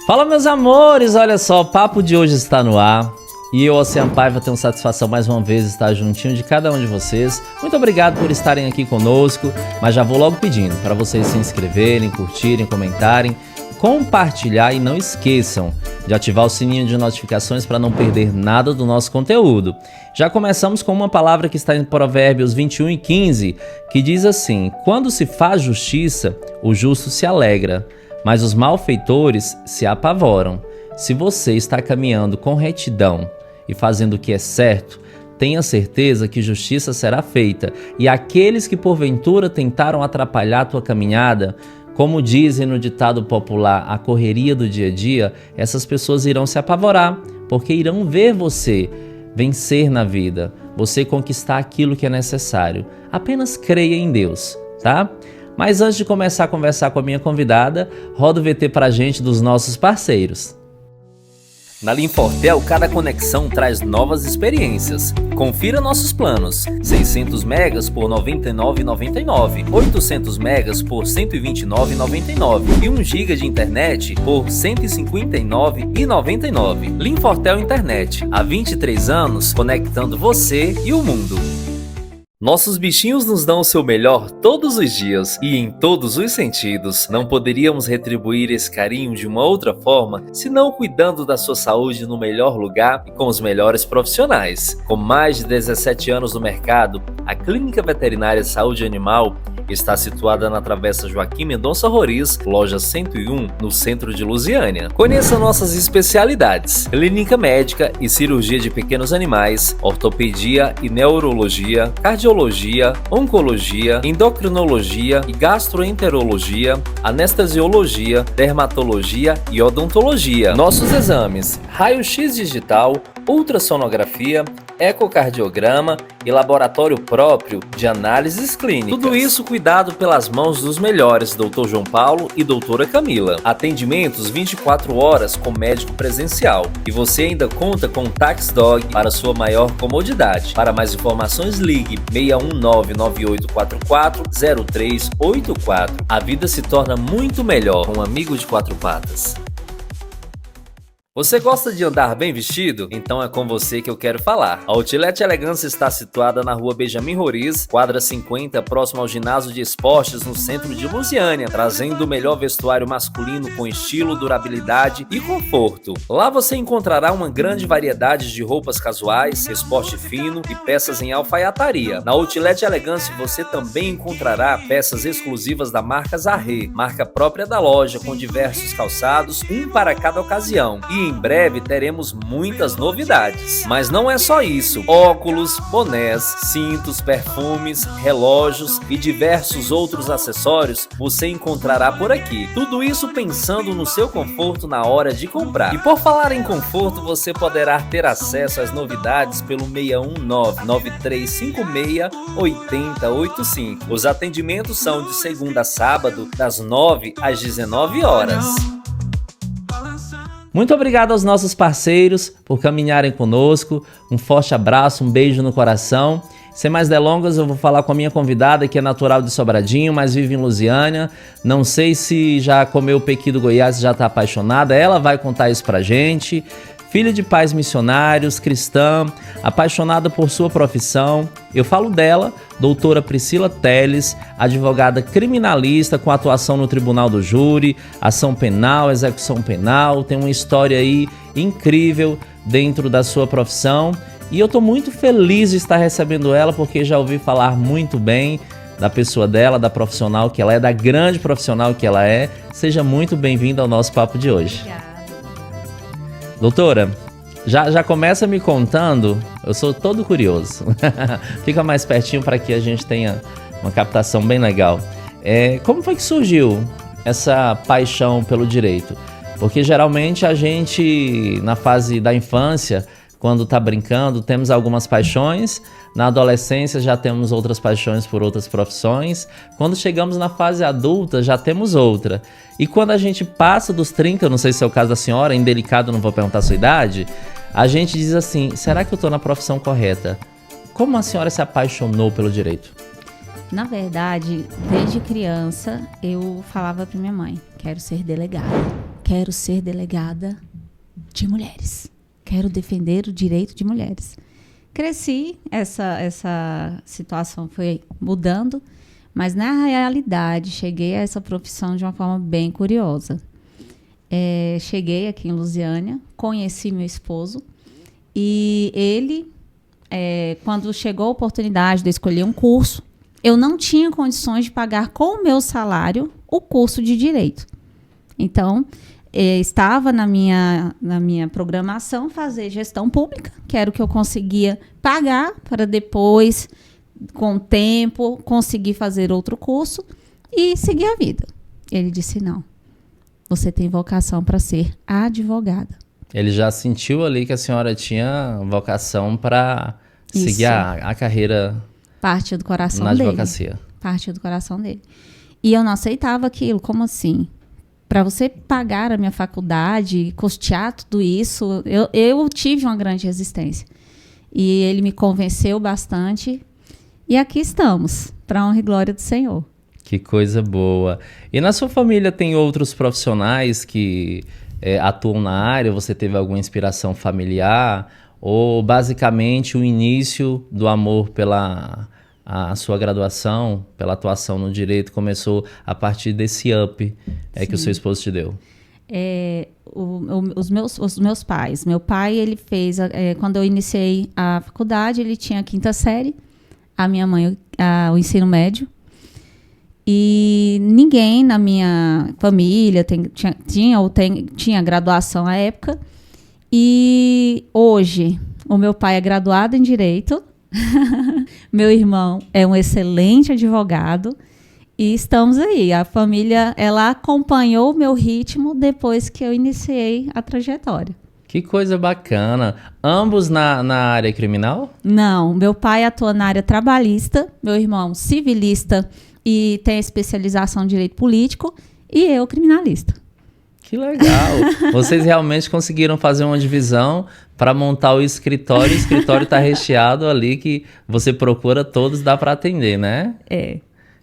Fala, meus amores, olha só, o papo de hoje está no ar. E eu, Oceano Paiva, tenho satisfação mais uma vez estar juntinho de cada um de vocês. Muito obrigado por estarem aqui conosco, mas já vou logo pedindo para vocês se inscreverem, curtirem, comentarem, compartilhar e não esqueçam de ativar o sininho de notificações para não perder nada do nosso conteúdo. Já começamos com uma palavra que está em Provérbios 21:15, que diz assim: quando se faz justiça, o justo se alegra, mas os malfeitores se apavoram. Se você está caminhando com retidão e fazendo o que é certo, tenha certeza que justiça será feita, e aqueles que porventura tentaram atrapalhar a tua caminhada, como dizem no ditado popular, a correria do dia a dia, essas pessoas irão se apavorar, porque irão ver você vencer na vida, você conquistar aquilo que é necessário. Apenas creia em Deus, tá? Mas antes de começar a conversar com a minha convidada, roda o VT pra gente dos nossos parceiros. Na Linfortel, cada conexão traz novas experiências. Confira nossos planos: 600 megas por R$ 99,99, 800 megas por R$ 129,99 e 1 GB de internet por R$ 159,99. Linfortel Internet, há 23 anos conectando você e o mundo. Nossos bichinhos nos dão o seu melhor todos os dias e em todos os sentidos. Não poderíamos retribuir esse carinho de uma outra forma, senão cuidando da sua saúde no melhor lugar e com os melhores profissionais. Com mais de 17 anos no mercado, a Clínica Veterinária Saúde Animal está situada na Travessa Joaquim Mendonça Roriz, loja 101, no centro de Lusiânia. Conheça nossas especialidades: clínica médica e cirurgia de pequenos animais, ortopedia e neurologia, cardiologia, oncologia, endocrinologia e gastroenterologia, anestesiologia, dermatologia e odontologia. Nossos exames: raio-x digital, ultrassonografia, ecocardiograma e laboratório próprio de análises clínicas. Tudo isso cuidado pelas mãos dos melhores, Dr. João Paulo e doutora Camila. Atendimentos 24 horas com médico presencial. E você ainda conta com Tax Dog para sua maior comodidade. Para mais informações, ligue 619-9844-0384. A vida se torna muito melhor com um amigo de quatro patas. Você gosta de andar bem vestido? Então é com você que eu quero falar. A Outlet Elegância está situada na rua Benjamin Roriz, quadra 50, próximo ao ginásio de esportes no centro de Lusiânia, trazendo o melhor vestuário masculino com estilo, durabilidade e conforto. Lá você encontrará uma grande variedade de roupas casuais, esporte fino e peças em alfaiataria. Na Outlet Elegância você também encontrará peças exclusivas da marca Zarré, marca própria da loja, com diversos calçados, um para cada ocasião. E em breve teremos muitas novidades. Mas não é só isso: óculos, bonés, cintos, perfumes, relógios e diversos outros acessórios você encontrará por aqui. Tudo isso pensando no seu conforto na hora de comprar. E por falar em conforto, você poderá ter acesso às novidades pelo 619-9356-8085. Os atendimentos são de segunda a sábado, das 9 às 19 horas. Muito obrigado aos nossos parceiros por caminharem conosco. Um forte abraço, um beijo no coração. Sem mais delongas, eu vou falar com a minha convidada, que é natural de Sobradinho, mas vive em Lusiânia. Não sei se já comeu pequi do Goiás e já está apaixonada. Ela vai contar isso pra gente. Filha de pais missionários, cristã, apaixonada por sua profissão. Eu falo dela, doutora Priscila Teles, advogada criminalista com atuação no Tribunal do Júri, ação penal, execução penal, tem uma história aí incrível dentro da sua profissão. E eu estou muito feliz de estar recebendo ela, porque já ouvi falar muito bem da pessoa dela, da profissional que ela é, da grande profissional que ela é. Seja muito bem-vinda ao nosso papo de hoje. Obrigada. Doutora, já começa me contando, eu sou todo curioso. Fica mais pertinho para que a gente tenha uma captação bem legal. Como foi que surgiu essa paixão pelo direito? Porque geralmente a gente, na fase da infância, quando está brincando, temos algumas paixões. Na adolescência já temos outras paixões por outras profissões. Quando chegamos na fase adulta, já temos outra. E quando a gente passa dos 30, eu não sei se é o caso da senhora, indelicado, não vou perguntar a sua idade, a gente diz assim: será que eu estou na profissão correta? Como a senhora se apaixonou pelo direito? Na verdade, desde criança, eu falava para minha mãe: quero ser delegada, quero ser delegada de mulheres. Quero defender o direito de mulheres. Cresci, essa situação foi mudando, mas na realidade cheguei a essa profissão de uma forma bem curiosa. Cheguei aqui em Lusiânia, conheci meu esposo e ele, quando chegou a oportunidade de escolher um curso, eu não tinha condições de pagar com o meu salário o curso de direito. Então, estava na minha programação fazer gestão pública, que era o que eu conseguia pagar para depois, com o tempo, conseguir fazer outro curso e seguir a vida. Ele disse, não, você tem vocação para ser advogada. Ele já sentiu ali que a senhora tinha vocação para seguir a carreira parte do coração na dele. advocacia. Parte do coração dele. E eu não aceitava aquilo. Como assim? Para você pagar a minha faculdade, custear tudo isso, eu tive uma grande resistência. E ele me convenceu bastante. E aqui estamos, para a honra e glória do Senhor. Que coisa boa. E na sua família tem outros profissionais que atuam na área? Você teve alguma inspiração familiar? Ou basicamente o início do amor pela a sua graduação, pela atuação no direito, começou a partir desse up que o seu esposo te deu? Os meus pais. Meu pai, ele fez, quando eu iniciei a faculdade, ele tinha a 5ª série, a minha mãe o ensino médio. E ninguém na minha família tinha graduação à época. E hoje, o meu pai é graduado em Direito, meu irmão é um excelente advogado e estamos aí. A família, ela acompanhou o meu ritmo depois que eu iniciei a trajetória. Que coisa bacana. Ambos na área criminal? Não, meu pai atua na área trabalhista, meu irmão civilista e tem especialização em Direito Político e eu criminalista. Que legal! Vocês realmente conseguiram fazer uma divisão para montar o escritório. O escritório está recheado ali que você procura todos, dá para atender, né?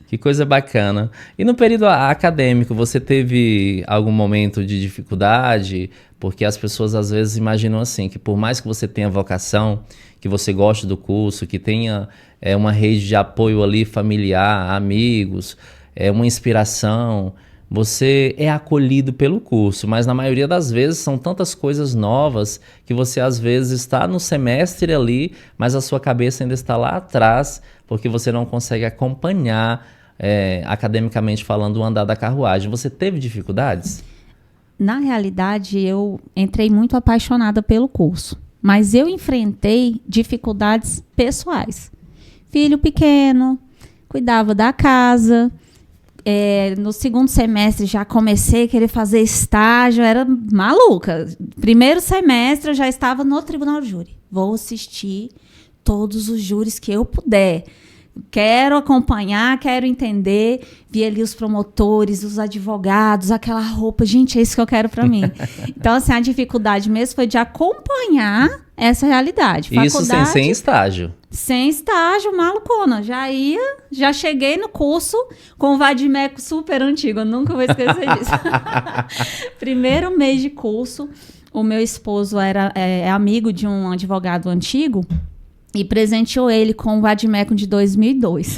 Que coisa bacana. E no período acadêmico, você teve algum momento de dificuldade? Porque as pessoas às vezes imaginam assim, que por mais que você tenha vocação, que você goste do curso, que tenha uma rede de apoio ali familiar, amigos, uma inspiração, você é acolhido pelo curso, mas na maioria das vezes são tantas coisas novas que você às vezes está no semestre ali, mas a sua cabeça ainda está lá atrás, porque você não consegue acompanhar, academicamente falando, o andar da carruagem. Você teve dificuldades? Na realidade, eu entrei muito apaixonada pelo curso, mas eu enfrentei dificuldades pessoais. Filho pequeno, cuidava da casa. No 2º semestre já comecei a querer fazer estágio, era maluca. 1º semestre eu já estava no tribunal de júri. Vou assistir todos os júris que eu puder. Quero acompanhar, quero entender. Vi ali os promotores, os advogados, aquela roupa. Gente, é isso que eu quero para mim. Então, assim, a dificuldade mesmo foi de acompanhar essa realidade. Isso sem estágio. Sem estágio, malucona. Já cheguei no curso com o vadimeco super antigo. Eu nunca vou esquecer disso. 1º mês de curso, o meu esposo é amigo de um advogado antigo e presenteou ele com o vadimeco de 2002.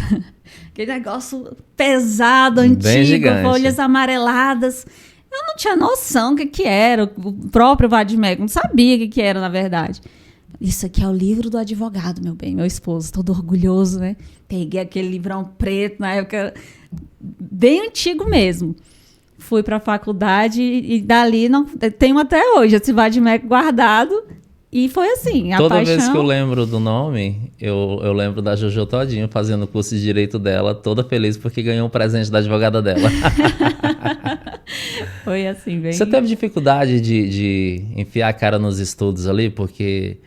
Aquele negócio pesado, antigo, folhas amareladas. Eu não tinha noção do que era o próprio vadimeco. Não sabia o que era, na verdade. Isso aqui é o livro do advogado, meu bem, meu esposo, todo orgulhoso, né? Peguei aquele livrão preto, na época, bem antigo mesmo. Fui para a faculdade e dali tenho até hoje esse vadimeco guardado. E foi assim, a Toda paixão... vez que eu lembro do nome, eu lembro da Jojo Todinho fazendo o curso de direito dela, toda feliz porque ganhou um presente da advogada dela. Foi assim, bem... Você teve dificuldade de enfiar a cara nos estudos ali? Porque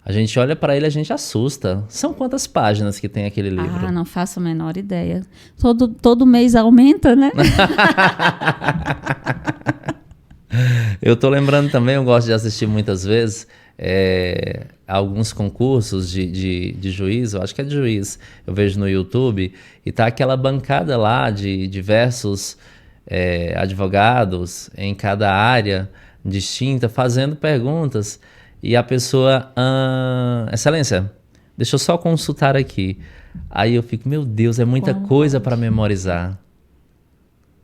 a gente olha para ele e a gente assusta. São quantas páginas que tem aquele livro? Ah, não faço a menor ideia. Todo mês aumenta, né? Eu tô lembrando também, eu gosto de assistir muitas vezes alguns concursos de juiz, eu acho que é de juiz, eu vejo no YouTube, e tá aquela bancada lá de diversos advogados em cada área distinta fazendo perguntas e a pessoa, excelência, deixa eu só consultar aqui. Aí eu fico, meu Deus, é muita coisa para memorizar.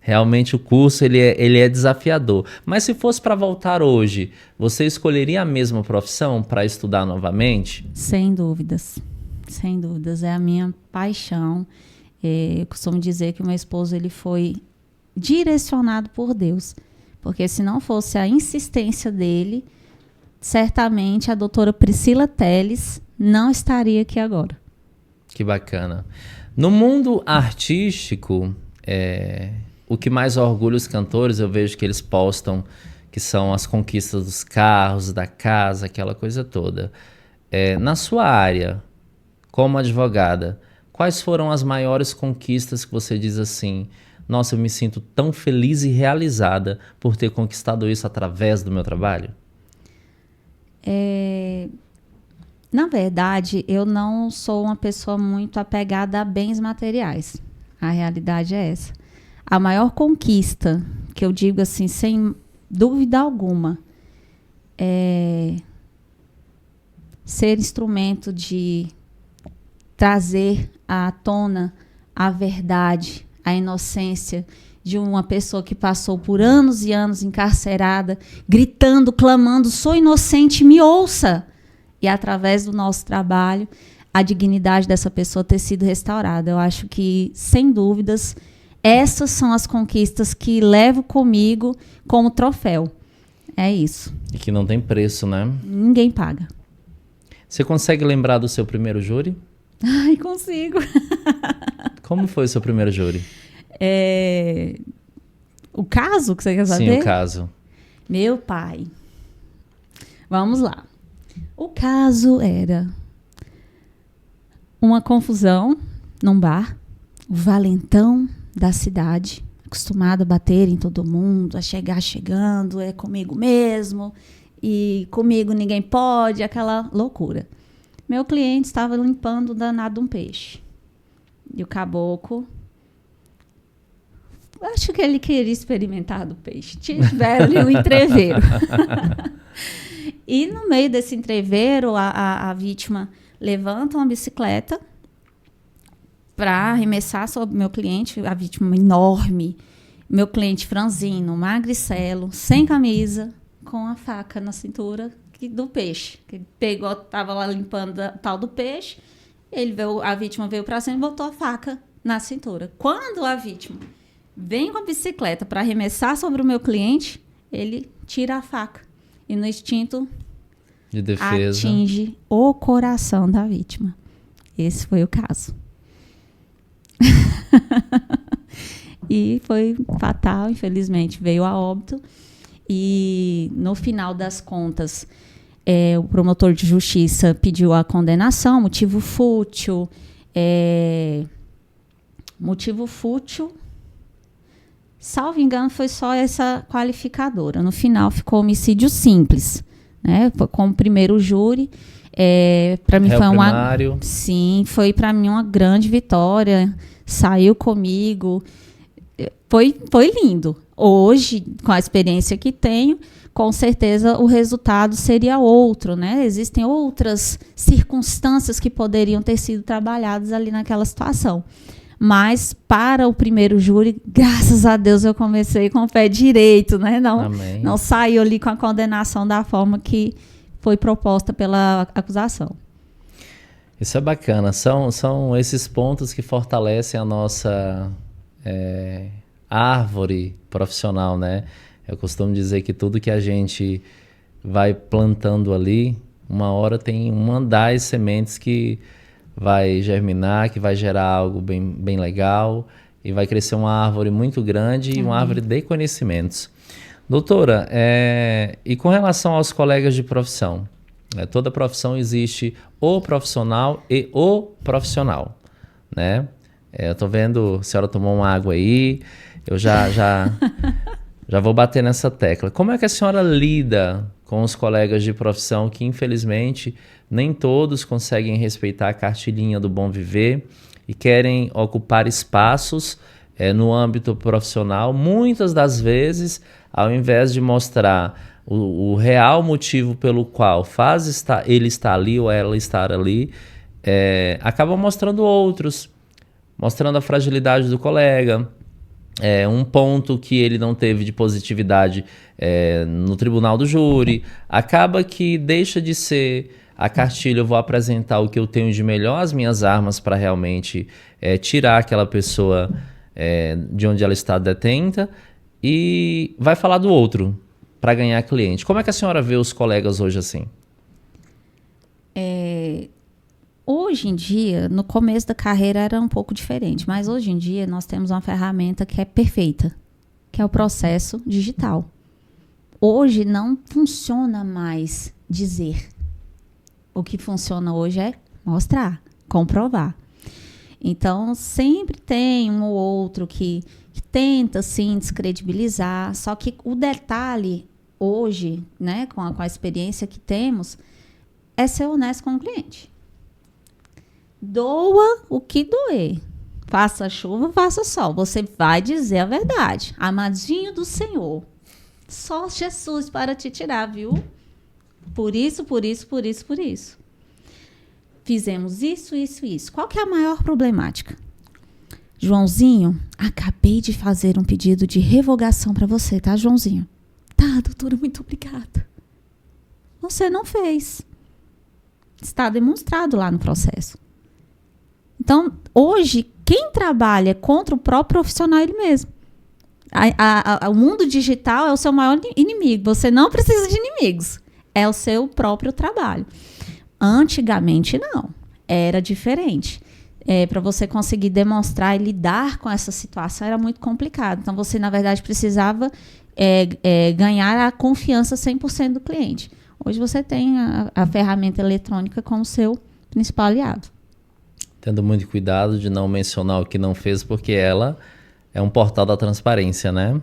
Realmente o curso ele é desafiador. Mas se fosse para voltar hoje, você escolheria a mesma profissão para estudar novamente? Sem dúvidas. Sem dúvidas. É a minha paixão. Eu costumo dizer que o meu esposo ele foi direcionado por Deus. Porque se não fosse a insistência dele, certamente a doutora Priscila Teles não estaria aqui agora. Que bacana. No mundo artístico, o que mais orgulha os cantores, eu vejo que eles postam que são as conquistas dos carros, da casa, aquela coisa toda. Na sua área, como advogada, quais foram as maiores conquistas que você diz assim, nossa, eu me sinto tão feliz e realizada por ter conquistado isso através do meu trabalho? Na verdade, eu não sou uma pessoa muito apegada a bens materiais. A realidade é essa. A maior conquista, que eu digo assim, sem dúvida alguma, é ser instrumento de trazer à tona a verdade, a inocência de uma pessoa que passou por anos e anos encarcerada, gritando, clamando, sou inocente, me ouça! E através do nosso trabalho, a dignidade dessa pessoa ter sido restaurada. Eu acho que, sem dúvidas, essas são as conquistas que levo comigo como troféu. É isso. E que não tem preço, né? Ninguém paga. Você consegue lembrar do seu primeiro júri? Ai, consigo. Como foi o seu primeiro júri? O caso que você quer saber? Sim, o caso. Meu pai. Vamos lá. O caso era uma confusão num bar. O valentão da cidade, acostumado a bater em todo mundo, a chegar chegando, é comigo mesmo, e comigo ninguém pode, aquela loucura. Meu cliente estava limpando o danado de um peixe. E o caboclo, acho que ele queria experimentar do peixe. Tiveram ali um entreveiro. E no meio desse entreveiro, a vítima levanta uma bicicleta para arremessar sobre meu cliente, a vítima enorme, meu cliente franzino, magricelo, sem camisa, com a faca na cintura do peixe. Ele pegou, estava lá limpando o tal do peixe, a vítima veio para cima e botou a faca na cintura. Quando a vítima vem com a bicicleta para arremessar sobre o meu cliente, ele tira a faca e no instinto de defesa atinge o coração da vítima. Esse foi o caso. E foi fatal, infelizmente, veio a óbito. E no final das contas, o promotor de justiça pediu a condenação, motivo fútil, salvo engano, foi só essa qualificadora. No final ficou homicídio simples, né? Como primeiro júri. Para mim foi primário. Sim, foi para mim uma grande vitória. Saiu comigo. Foi lindo. Hoje, com a experiência que tenho, com certeza o resultado seria outro, né? Existem outras circunstâncias que poderiam ter sido trabalhadas ali naquela situação. Mas, para o primeiro júri, graças a Deus, eu comecei com o pé direito, né? Não saiu ali com a condenação da forma que foi proposta pela acusação. Isso é bacana. São esses pontos que fortalecem a nossa árvore profissional, né? Eu costumo dizer que tudo que a gente vai plantando ali, uma hora tem uma das sementes que vai germinar, que vai gerar algo bem legal e vai crescer uma árvore muito grande e uma árvore de conhecimentos. Doutora, e com relação aos colegas de profissão? Toda profissão existe o profissional e o profissional, né? Eu tô vendo, a senhora tomou uma água aí, eu já vou bater nessa tecla. Como é que a senhora lida com os colegas de profissão que, infelizmente, nem todos conseguem respeitar a cartilhinha do bom viver e querem ocupar espaços no âmbito profissional, muitas das vezes, ao invés de mostrar o real motivo pelo qual ele estar ali ou ela estar ali, acaba mostrando outros, mostrando a fragilidade do colega, um ponto que ele não teve de positividade no tribunal do júri, acaba que deixa de ser a cartilha, eu vou apresentar o que eu tenho de melhor, as minhas armas para realmente tirar aquela pessoa de onde ela está detenta, e vai falar do outro para ganhar cliente. Como é que a senhora vê os colegas hoje assim? Hoje em dia, no começo da carreira era um pouco diferente, mas hoje em dia nós temos uma ferramenta que é perfeita, que é o processo digital. Hoje não funciona mais dizer. O que funciona hoje é mostrar, comprovar. Então, sempre tem um ou outro que tenta, sim, descredibilizar, só que o detalhe hoje, né, com a experiência que temos, é ser honesto com o cliente. Doa o que doer. Faça chuva, faça sol. Você vai dizer a verdade. Amadinho do Senhor. Só Jesus para te tirar, viu? Por isso, por isso, por isso, por isso. Fizemos isso, isso, isso. Qual que é a maior problemática? Joãozinho, acabei de fazer um pedido de revogação para você, tá, Joãozinho? Tá, doutora, muito obrigada. Você não fez. Está demonstrado lá no processo. Então, hoje, quem trabalha contra o próprio profissional é ele mesmo. O mundo digital é o seu maior inimigo. Você não precisa de inimigos. É o seu próprio trabalho. Antigamente, não. Era diferente. Para você conseguir demonstrar e lidar com essa situação era muito complicado. Então, você, na verdade, precisava ganhar a confiança 100% do cliente. Hoje, você tem a ferramenta eletrônica como seu principal aliado. Tendo muito cuidado de não mencionar o que não fez, porque ela é um portal da transparência, né?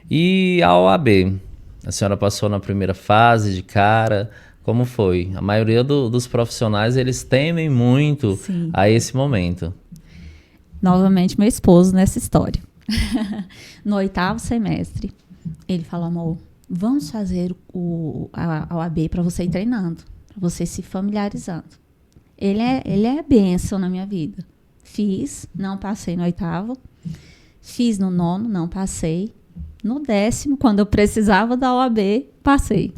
E a OAB? A senhora passou na primeira fase de cara, como foi? A maioria dos profissionais, eles temem muito Sim. a esse momento. Novamente, meu esposo nessa história. No 8º semestre, ele falou, amor, vamos fazer a OAB para você ir treinando, para você se familiarizando. Ele é bênção na minha vida. Fiz, não passei no 8º. Fiz no 9º, não passei. No 10º, quando eu precisava da OAB, passei.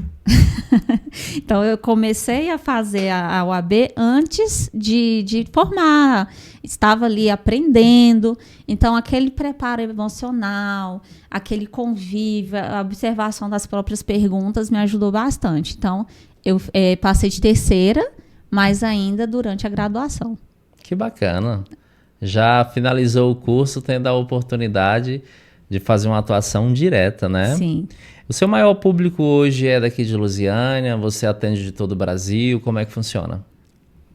Então, eu comecei a fazer a OAB antes de formar. Estava ali aprendendo. Então, aquele preparo emocional, aquele convívio, a observação das próprias perguntas me ajudou bastante. Então, eu passei de 3ª, mas ainda durante a graduação. Que bacana. Já finalizou o curso tendo a oportunidade de fazer uma atuação direta, né? Sim. O seu maior público hoje é daqui de Lusiânia? Você atende de todo o Brasil? Como é que funciona?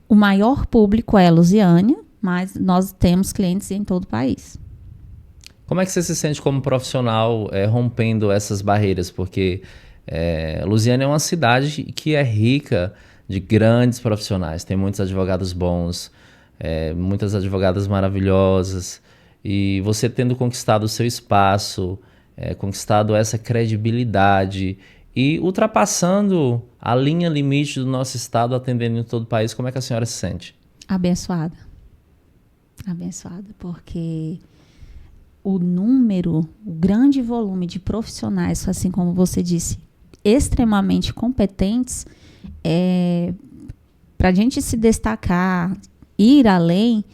O maior público é Lusiânia, mas nós temos clientes em todo o país. Como é que você se sente como profissional rompendo essas barreiras? Porque Lusiânia é uma cidade que é rica de grandes profissionais. Tem muitos advogados bons, muitas advogadas maravilhosas. E você tendo conquistado o seu espaço, conquistado essa credibilidade e ultrapassando a linha limite do nosso estado, atendendo em todo o país, como é que a senhora se sente? Abençoada. Abençoada, porque o número, o grande volume de profissionais, assim como você disse, extremamente competentes, para a gente se destacar, ir além,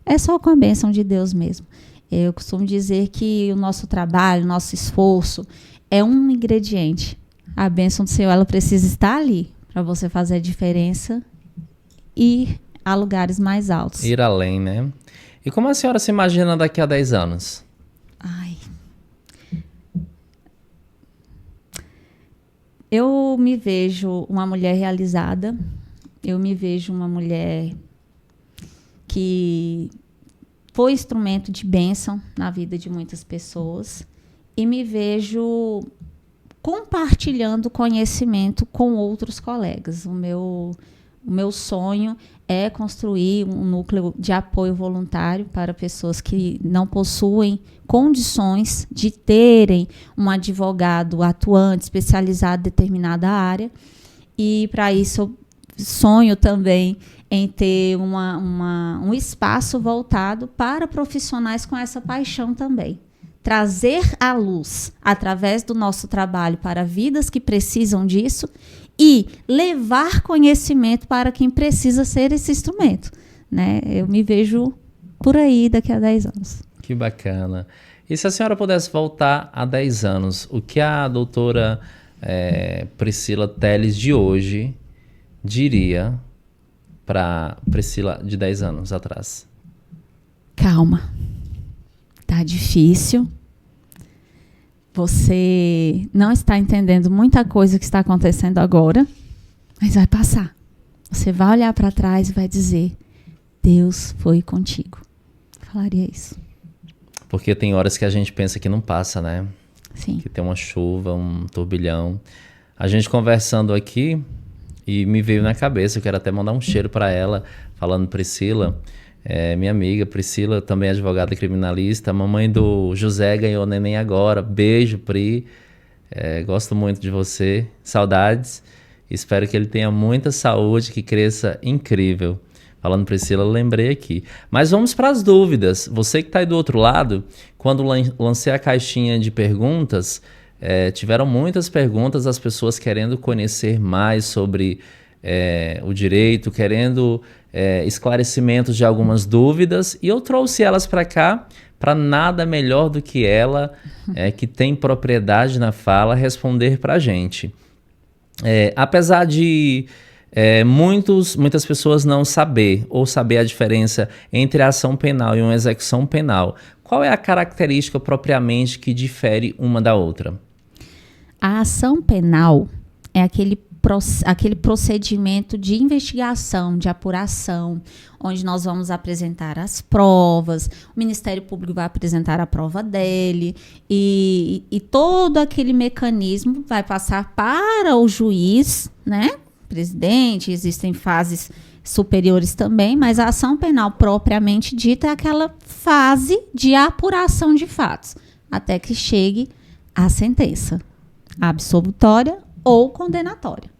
é só com a bênção de Deus mesmo. Eu costumo dizer que o nosso trabalho, o nosso esforço é um ingrediente. A bênção do Senhor, ela precisa estar ali para você fazer a diferença e ir a lugares mais altos. Ir além, né? E como a senhora se imagina daqui a 10 anos? Eu me vejo uma mulher realizada. Eu me vejo uma mulher que foi instrumento de bênção na vida de muitas pessoas. E me vejo compartilhando conhecimento com outros colegas. O O meu sonho é construir um núcleo de apoio voluntário para pessoas que não possuem condições de terem um advogado atuante, especializado em determinada área. E, para isso, eu sonho também em ter um espaço voltado para profissionais com essa paixão também. Trazer à luz, através do nosso trabalho, para vidas que precisam disso e levar conhecimento para quem precisa ser esse instrumento, né? Eu me vejo por aí daqui a 10 anos. Que bacana. E se a senhora pudesse voltar a 10 anos, o que a doutora Priscila Telles de hoje diria para Priscila de 10 anos atrás? Calma. Tá difícil. Você não está entendendo muita coisa que está acontecendo agora, mas vai passar. Você vai olhar para trás e vai dizer: Deus foi contigo. Falaria isso. Porque tem horas que a gente pensa que não passa, né? Sim. Que tem uma chuva, um turbilhão. A gente conversando aqui e me veio na cabeça, eu quero até mandar um cheiro para ela, falando: Priscila, minha amiga Priscila, também advogada criminalista, mamãe do José ganhou neném agora. Beijo, Pri. Gosto muito de você. Saudades. Espero que ele tenha muita saúde, que cresça incrível. Falando Priscila, eu lembrei aqui. Mas vamos para as dúvidas. Você que está aí do outro lado, quando lancei a caixinha de perguntas, tiveram muitas perguntas, as pessoas querendo conhecer mais sobre o direito, querendo esclarecimentos de algumas dúvidas, e eu trouxe elas para cá, para nada melhor do que ela, que tem propriedade na fala, responder para a gente. Apesar de muitas pessoas não saber ou saber a diferença entre a ação penal e uma execução penal, qual é a característica propriamente que difere uma da outra? A ação penal é aquele procedimento de investigação, de apuração, onde nós vamos apresentar as provas, o Ministério Público vai apresentar a prova dele, e todo aquele mecanismo vai passar para o juiz, né? Presidente, existem fases superiores também, mas a ação penal propriamente dita é aquela fase de apuração de fatos, até que chegue a sentença absolutória ou condenatória.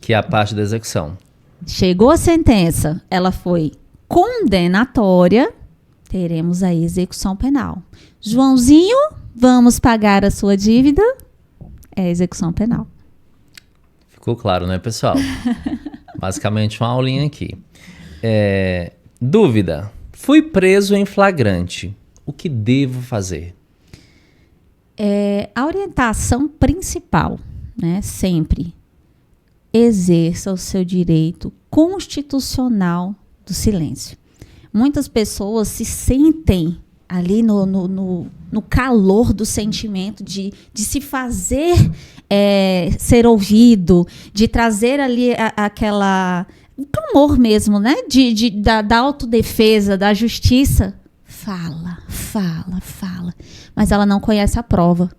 Que é a parte da execução. Chegou a sentença, ela foi condenatória, teremos a execução penal. Joãozinho, vamos pagar a sua dívida? É execução penal. Ficou claro, né, pessoal? Basicamente uma aulinha aqui. Dúvida. Fui preso em flagrante. O que devo fazer? A orientação principal, né, sempre, exerça o seu direito constitucional do silêncio. Muitas pessoas se sentem ali no calor do sentimento de se fazer ser ouvido, de trazer ali aquela clamor mesmo, né? Da autodefesa, da justiça. Fala. Mas ela não conhece a prova.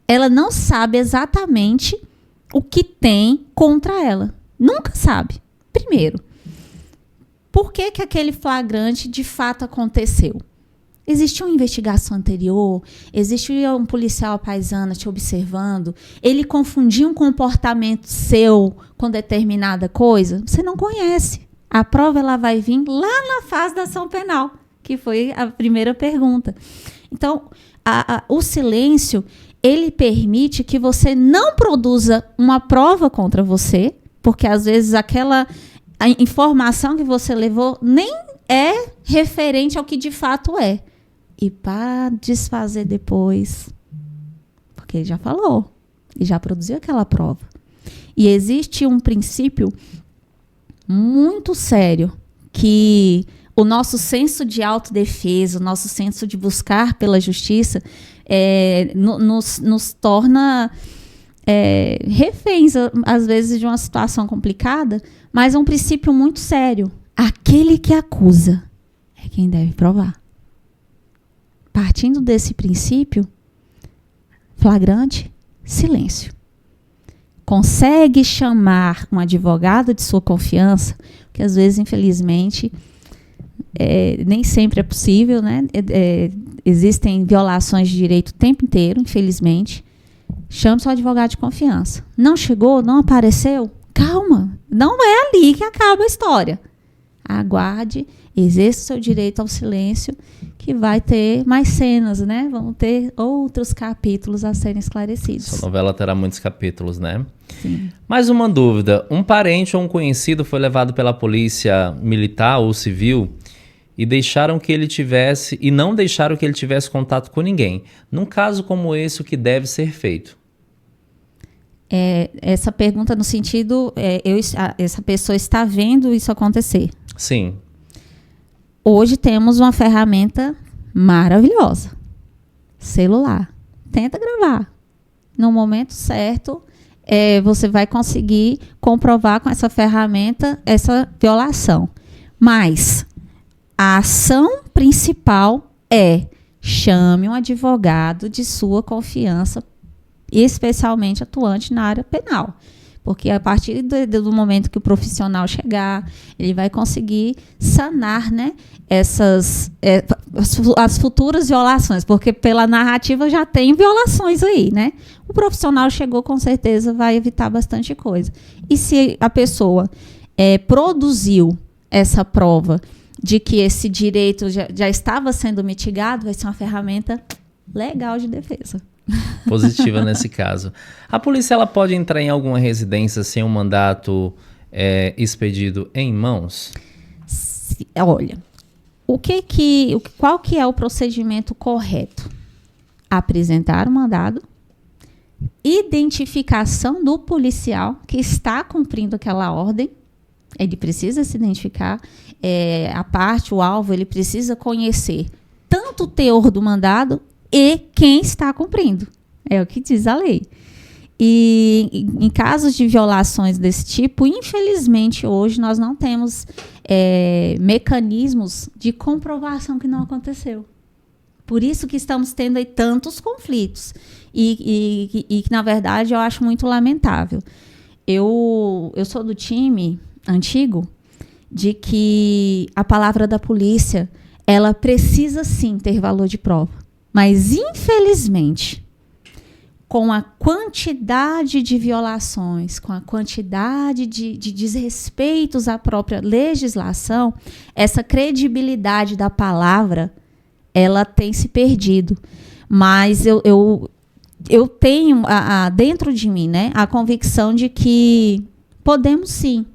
Ela não sabe exatamente o que tem contra ela. Nunca sabe. Primeiro, por que aquele flagrante de fato aconteceu? Existiu uma investigação anterior? Existiu um policial paisano te observando? Ele confundiu um comportamento seu com determinada coisa? Você não conhece. A prova ela vai vir lá na fase da ação penal, que foi a primeira pergunta. Então, o silêncio, ele permite que você não produza uma prova contra você, porque às vezes a informação que você levou nem é referente ao que de fato é. E para desfazer depois, porque ele já falou, ele já produziu aquela prova. E existe um princípio muito sério que o nosso senso de autodefesa, o nosso senso de buscar pela justiça nos torna reféns, às vezes, de uma situação complicada, mas é um princípio muito sério. Aquele que acusa é quem deve provar. Partindo desse princípio, flagrante, silêncio. consegue chamar um advogado de sua confiança, que às vezes, infelizmente, nem sempre é possível, né? Existem violações de direito o tempo inteiro, infelizmente. Chame seu advogado de confiança. Não chegou, não apareceu? Calma, não é ali que acaba a história. Aguarde, exerça o seu direito ao silêncio, que vai ter mais cenas, né? Vão ter outros capítulos a serem esclarecidos. Essa novela terá muitos capítulos, né? Sim. Mais uma dúvida. Um parente ou um conhecido foi levado pela polícia militar ou civil e não deixaram que ele tivesse contato com ninguém. Num caso como esse, o que deve ser feito? Essa pergunta no sentido, essa pessoa está vendo isso acontecer. Sim. Hoje temos uma ferramenta maravilhosa. Celular. Tenta gravar. No momento certo, você vai conseguir comprovar com essa ferramenta essa violação. Mas a ação principal é: chame um advogado de sua confiança, especialmente atuante na área penal. Porque a partir do momento que o profissional chegar, ele vai conseguir sanar, né, as futuras violações, porque pela narrativa já tem violações aí, né? O profissional chegou, com certeza vai evitar bastante coisa. E se a pessoa produziu essa prova de que esse direito já estava sendo mitigado, vai ser uma ferramenta legal de defesa. Positiva nesse caso. A polícia ela pode entrar em alguma residência sem um mandato expedido em mãos? Olha, qual que é o procedimento correto? Apresentar o mandado, identificação do policial que está cumprindo aquela ordem. Ele precisa se identificar, o alvo, ele precisa conhecer tanto o teor do mandado e quem está cumprindo. É o que diz a lei. E em casos de violações desse tipo, infelizmente, hoje nós não temos mecanismos de comprovação que não aconteceu. Por isso que estamos tendo aí tantos conflitos. E que, na verdade, eu acho muito lamentável. Eu sou do time antigo de que a palavra da polícia, ela precisa sim ter valor de prova. Mas, infelizmente, com a quantidade de violações, com a quantidade de desrespeitos à própria legislação, essa credibilidade da palavra, ela tem se perdido. Mas eu tenho dentro de mim, né, a convicção de que podemos, sim,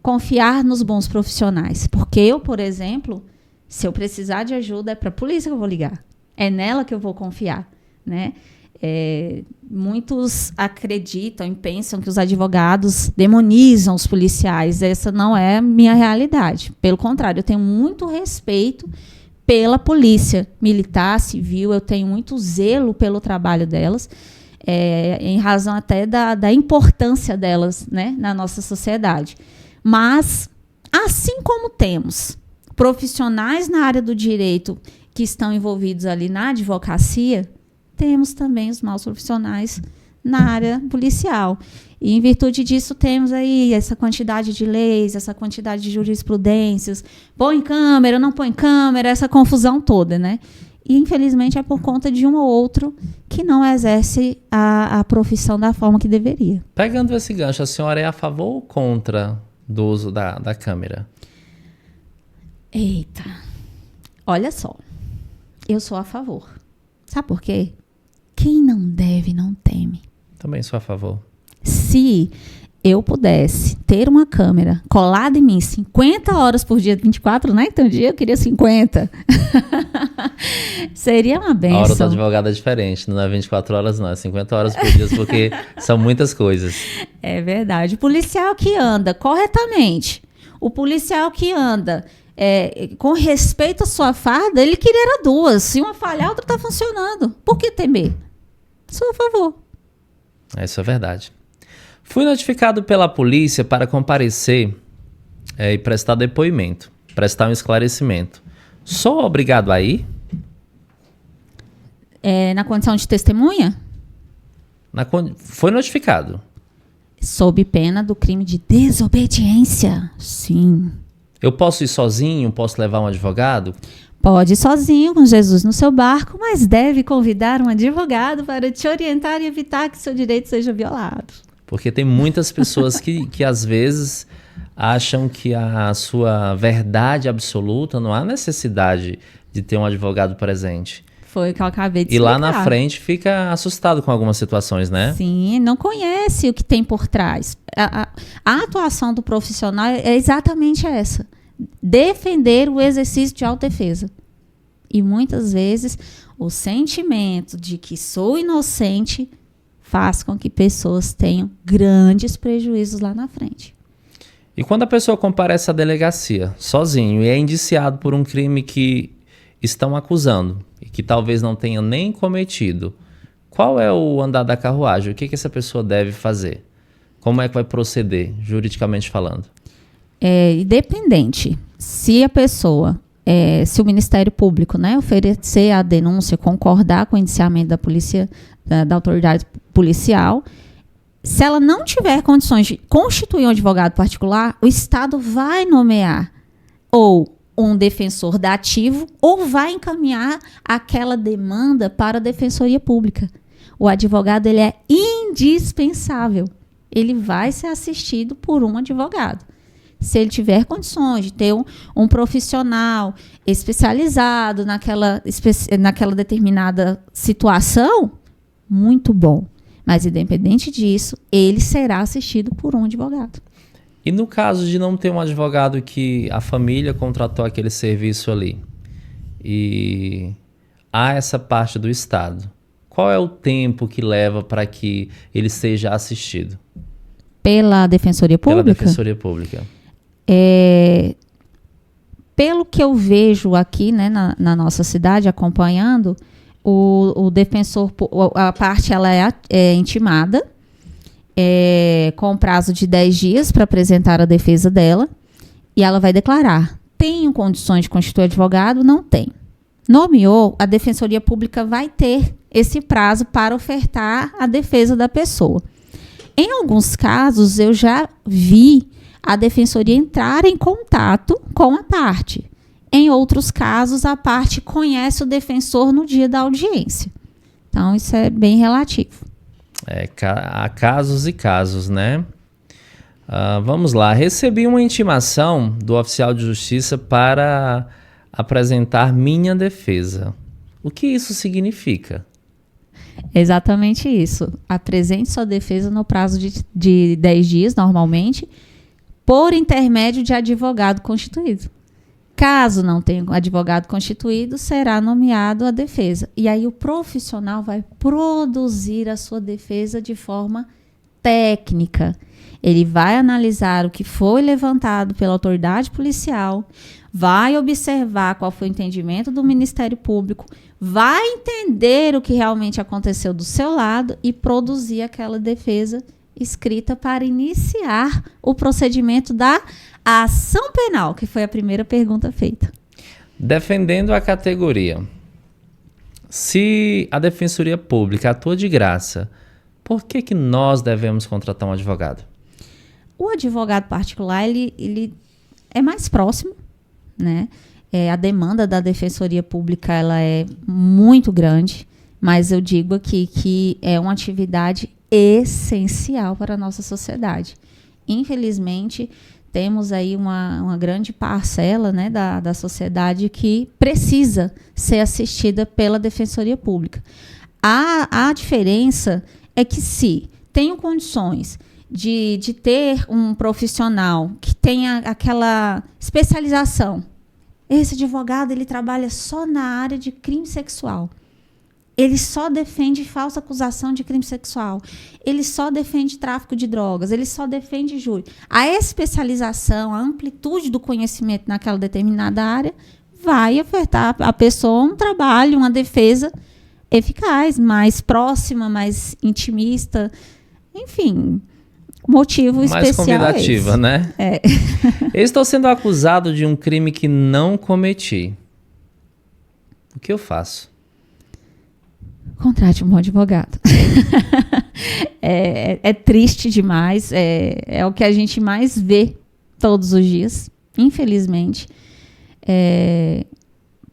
confiar nos bons profissionais. Porque eu, por exemplo, se eu precisar de ajuda, é para a polícia que eu vou ligar. É nela que eu vou confiar, né? Muitos acreditam e pensam que os advogados demonizam os policiais. Essa não é a minha realidade. Pelo contrário, eu tenho muito respeito pela polícia militar, civil. Eu tenho muito zelo pelo trabalho delas, em razão até da importância delas, né, na nossa sociedade. Mas, assim como temos profissionais na área do direito que estão envolvidos ali na advocacia, temos também os maus profissionais na área policial. E, em virtude disso, temos aí essa quantidade de leis, essa quantidade de jurisprudências, põe câmera, não põe câmera, essa confusão toda, né? E, infelizmente, é por conta de um ou outro que não exerce a profissão da forma que deveria. Pegando esse gancho, a senhora é a favor ou contra do uso da câmera? Eita, olha só. Eu sou a favor. Sabe por quê? Quem não deve, não teme. Também sou a favor. Se eu pudesse ter uma câmera colada em mim 50 horas por dia, 24, né? Então, um dia eu queria 50. Seria uma bênção. A hora do advogado é diferente, não é 24 horas não, é 50 horas por dia, porque são muitas coisas. É verdade. O policial que anda corretamente, o policial que anda com respeito à sua farda, ele queria duas. Se uma falhar, a outra está funcionando. Por que temer? Sou a favor. Isso é verdade. Fui notificado pela polícia para comparecer e prestar depoimento, prestar um esclarecimento. Sou obrigado a ir? Na condição de testemunha? Foi notificado. Sob pena do crime de desobediência. Sim. Eu posso ir sozinho? Posso levar um advogado? Pode ir sozinho, com Jesus no seu barco, mas deve convidar um advogado para te orientar e evitar que seu direito seja violado. Porque tem muitas pessoas que às vezes acham que a sua verdade absoluta não há necessidade de ter um advogado presente. Foi o que eu acabei de E explicar. lá na frente fica assustado com algumas situações, né? Sim, não conhece o que tem por trás. A atuação do profissional é exatamente essa. Defender o exercício de autodefesa. E muitas vezes o sentimento de que sou inocente faz com que pessoas tenham grandes prejuízos lá na frente. E quando a pessoa comparece à delegacia sozinho e é indiciado por um crime que estão acusando e que talvez não tenha nem cometido, qual é o andar da carruagem? O que essa pessoa deve fazer? Como é que vai proceder, juridicamente falando? É independente. Se a pessoa, se o Ministério Público, né, oferecer a denúncia, concordar com o indiciamento da polícia, da autoridade policial, se ela não tiver condições de constituir um advogado particular, o Estado vai nomear ou um defensor dativo ou vai encaminhar aquela demanda para a Defensoria Pública. O advogado ele é indispensável. Ele vai ser assistido por um advogado. Se ele tiver condições de ter um profissional especializado naquela determinada situação, muito bom. Mas, independente disso, ele será assistido por um advogado. E no caso de não ter um advogado que a família contratou aquele serviço ali, e há essa parte do Estado, qual é o tempo que leva para que ele seja assistido? Pela Defensoria Pública? Pela Defensoria Pública. Pelo que eu vejo aqui, né, na nossa cidade, acompanhando, o defensor, a parte ela é intimada, com prazo de 10 dias para apresentar a defesa dela, e ela vai declarar: tenho condições de constituir advogado? Não tem. Nomeou, a Defensoria Pública vai ter esse prazo para ofertar a defesa da pessoa. Em alguns casos, eu já vi a Defensoria entrar em contato com a parte. Em outros casos, a parte conhece o defensor no dia da audiência. Então, isso é bem relativo. Há casos e casos, né? Vamos lá. Recebi uma intimação do oficial de justiça para apresentar minha defesa. O que isso significa? Exatamente isso. Apresente sua defesa no prazo de 10 dias, normalmente, por intermédio de advogado constituído. Caso não tenha advogado constituído, será nomeado a defesa. E aí o profissional vai produzir a sua defesa de forma técnica. Ele vai analisar o que foi levantado pela autoridade policial, vai observar qual foi o entendimento do Ministério Público, vai entender o que realmente aconteceu do seu lado e produzir aquela defesa escrita para iniciar o procedimento da ação penal, que foi a primeira pergunta feita. Defendendo a categoria, se a Defensoria Pública atua de graça, por que nós devemos contratar um advogado? O advogado particular, ele é mais próximo, né? A demanda da Defensoria Pública ela é muito grande, mas eu digo aqui que é uma atividade essencial para a nossa sociedade. Infelizmente, temos aí uma grande parcela, né, da sociedade que precisa ser assistida pela Defensoria Pública. A diferença é que se tenho condições de ter um profissional que tenha aquela especialização, esse advogado ele trabalha só na área de crime sexual. Ele só defende falsa acusação de crime sexual. Ele só defende tráfico de drogas. Ele só defende júri. A especialização, a amplitude do conhecimento naquela determinada área vai ofertar à pessoa um trabalho, uma defesa eficaz, mais próxima, mais intimista. Enfim, motivo mais especial convidativa, né? Eu estou sendo acusado de um crime que não cometi. O que eu faço? Contrate um bom advogado. É triste demais, é o que a gente mais vê todos os dias, infelizmente.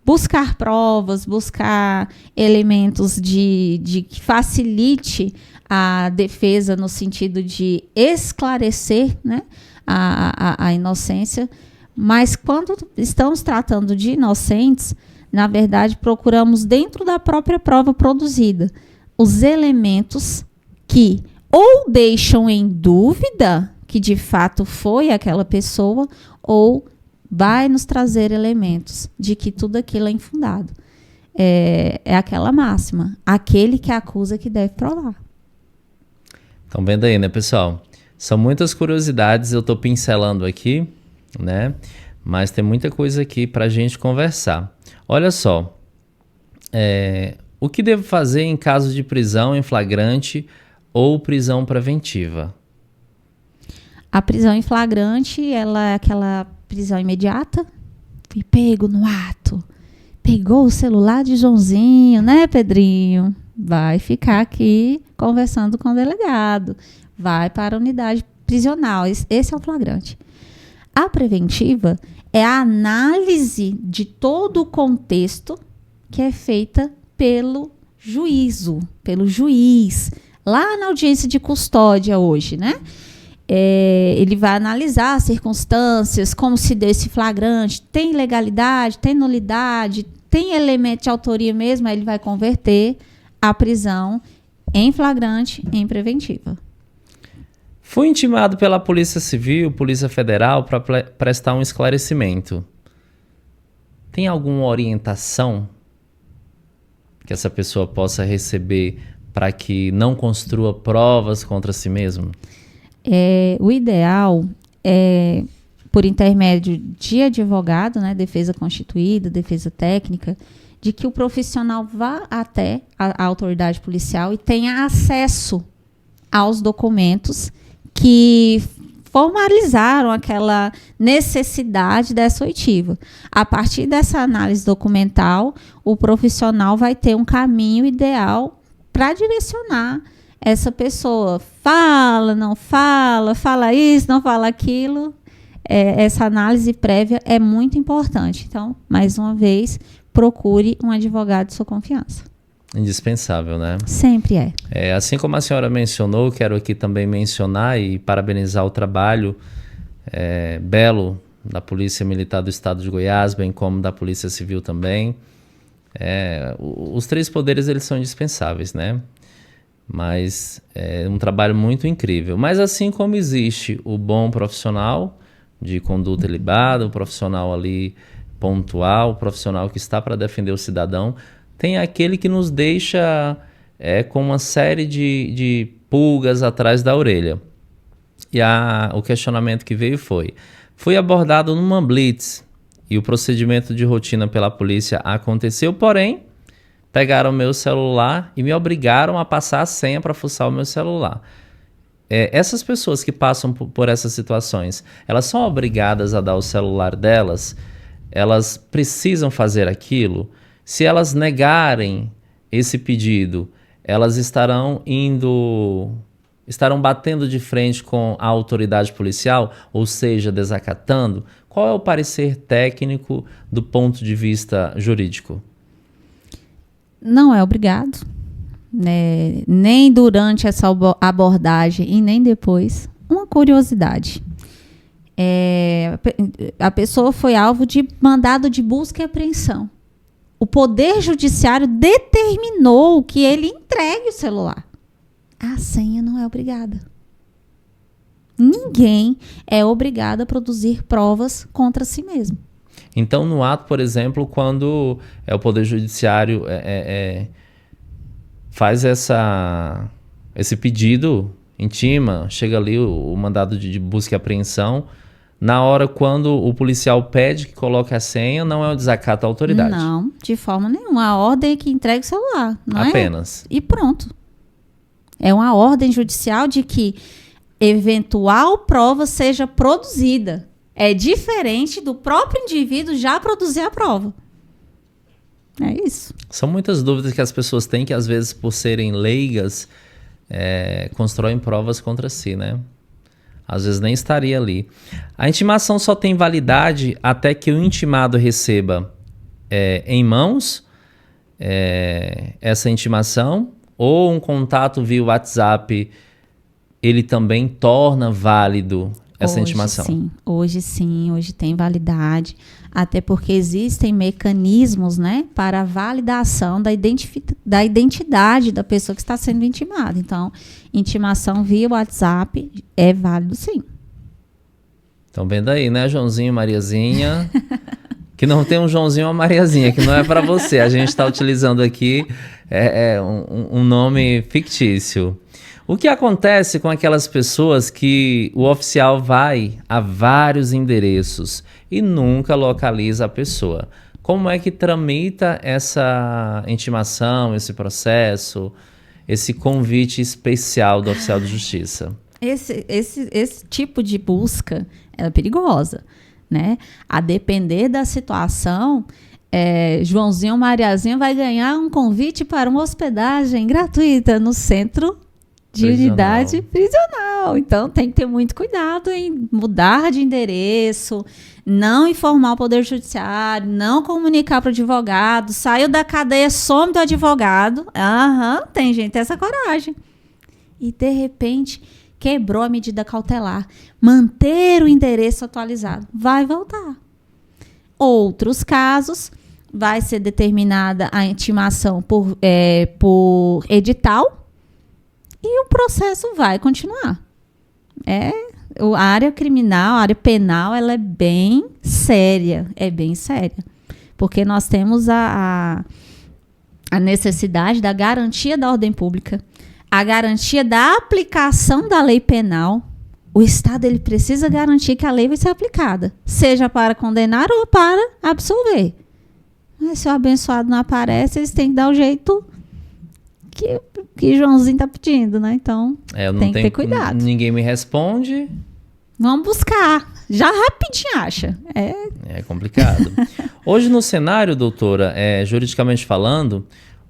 Buscar provas, buscar elementos de que facilite a defesa no sentido de esclarecer, né, a inocência, mas quando estamos tratando de inocentes, na verdade, procuramos dentro da própria prova produzida os elementos que ou deixam em dúvida que de fato foi aquela pessoa, ou vai nos trazer elementos de que tudo aquilo é infundado. É aquela máxima, aquele que acusa que deve provar. Estão vendo aí, né, pessoal? São muitas curiosidades, eu estou pincelando aqui, né? Mas tem muita coisa aqui para a gente conversar. Olha só, o que devo fazer em caso de prisão em flagrante ou prisão preventiva? A prisão em flagrante, ela é aquela prisão imediata. Fui pego no ato. Pegou o celular de Joãozinho, né, Pedrinho? Vai ficar aqui conversando com o delegado. Vai para a unidade prisional. Esse é o flagrante. A preventiva é a análise de todo o contexto que é feita pelo juízo, pelo juiz, lá na audiência de custódia hoje, né? Ele vai analisar as circunstâncias, como se deu esse flagrante, tem ilegalidade, tem nulidade, tem elemento de autoria mesmo, aí ele vai converter a prisão em flagrante em preventiva. Fui intimado pela Polícia Civil, Polícia Federal, para prestar um esclarecimento. Tem alguma orientação que essa pessoa possa receber para que não construa provas contra si mesmo? O ideal é, por intermédio de advogado, né, defesa constituída, defesa técnica, de que o profissional vá até a autoridade policial e tenha acesso aos documentos que formalizaram aquela necessidade dessa oitiva. A partir dessa análise documental, o profissional vai ter um caminho ideal para direcionar essa pessoa. Fala, não fala, fala isso, não fala aquilo. Essa análise prévia é muito importante. Então, mais uma vez, procure um advogado de sua confiança. Indispensável, né? Sempre é. Assim como a senhora mencionou, quero aqui também mencionar e parabenizar o trabalho belo da Polícia Militar do Estado de Goiás, bem como da Polícia Civil também. Os três poderes, eles são indispensáveis, né? Mas é um trabalho muito incrível. Mas assim como existe o bom profissional de conduta ilibada, o profissional ali pontual, o profissional que está para defender o cidadão, tem aquele que nos deixa com uma série de pulgas atrás da orelha. E o questionamento que veio foi: fui abordado numa blitz e o procedimento de rotina pela polícia aconteceu, porém, pegaram meu celular e me obrigaram a passar a senha para fuçar o meu celular. Essas pessoas que passam por essas situações, elas são obrigadas a dar o celular delas? Elas precisam fazer aquilo? Se elas negarem esse pedido, elas estarão batendo de frente com a autoridade policial, ou seja, desacatando? Qual é o parecer técnico do ponto de vista jurídico? Não é obrigado, né? Nem durante essa abordagem e nem depois. Uma curiosidade. A pessoa foi alvo de mandado de busca e apreensão. O Poder Judiciário determinou que ele entregue o celular. A senha não é obrigada. Ninguém é obrigado a produzir provas contra si mesmo. Então, no ato, por exemplo, quando o Poder Judiciário faz esse pedido, intima, chega ali o mandado de busca e apreensão, na hora quando o policial pede que coloque a senha, não é um desacato à autoridade? Não, de forma nenhuma. A ordem é que entregue o celular. Não apenas. E pronto. É uma ordem judicial de que eventual prova seja produzida. É diferente do próprio indivíduo já produzir a prova. É isso. São muitas dúvidas que as pessoas têm que, às vezes, por serem leigas, constroem provas contra si, né? Às vezes nem estaria ali. A intimação só tem validade até que o intimado receba em mãos essa intimação, ou um contato via WhatsApp, ele também torna válido essa intimação? Hoje tem validade, até porque existem mecanismos, né, para a validação da identidade da pessoa que está sendo intimada. Então, intimação via WhatsApp é válido, sim. Estão vendo aí, né, Joãozinho, Mariazinha? Que não tem um Joãozinho ou uma Mariazinha, que não é para você. A gente está utilizando aqui um nome fictício. O que acontece com aquelas pessoas que o oficial vai a vários endereços e nunca localiza a pessoa? Como é que tramita essa intimação, esse processo, esse convite especial do oficial de justiça? Esse tipo de busca é perigosa, né? A depender da situação, Joãozinho ou Mariazinha vai ganhar um convite para uma hospedagem gratuita no centro de unidade prisional. Então, tem que ter muito cuidado em mudar de endereço, não informar o Poder Judiciário, não comunicar para o advogado, saiu da cadeia, some do advogado. Tem gente que tem essa coragem. E, de repente, quebrou a medida cautelar. Manter o endereço atualizado. Vai voltar. Outros casos, vai ser determinada a intimação por edital, e o processo vai continuar. A área criminal, a área penal, ela é bem séria. Porque nós temos a necessidade da garantia da ordem pública, a garantia da aplicação da lei penal. O Estado ele precisa garantir que a lei vai ser aplicada, seja para condenar ou para absolver. Mas se o abençoado não aparece, eles têm que dar o jeito que Joãozinho está pedindo, né? Então, tem que ter cuidado. Ninguém me responde. Vamos buscar. Já rapidinho acha. É complicado. Hoje no cenário, doutora, juridicamente falando,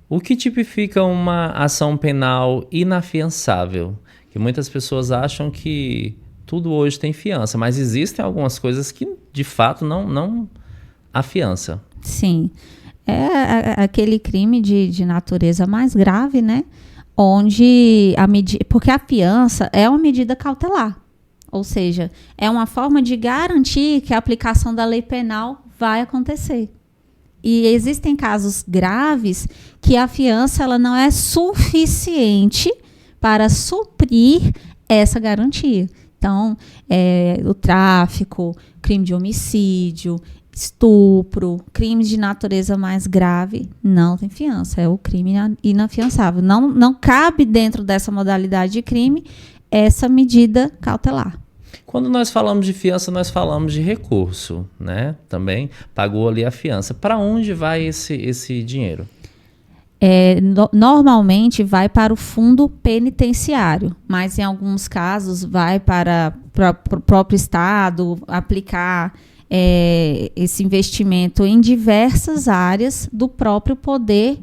o que tipifica uma ação penal inafiançável? Que muitas pessoas acham que tudo hoje tem fiança, mas existem algumas coisas que, de fato, não afiança. Sim. É aquele crime de natureza mais grave, né? Onde porque a fiança é uma medida cautelar. Ou seja, é uma forma de garantir que a aplicação da lei penal vai acontecer. E existem casos graves que a fiança ela não é suficiente para suprir essa garantia. Então, o tráfico, crime de homicídio, estupro, crimes de natureza mais grave, não tem fiança. É o crime inafiançável. Não cabe dentro dessa modalidade de crime essa medida cautelar. Quando nós falamos de fiança, nós falamos de recurso, né? Também pagou ali a fiança. Para onde vai esse dinheiro? Normalmente vai para o fundo penitenciário, mas em alguns casos vai para o próprio Estado aplicar esse investimento em diversas áreas do próprio poder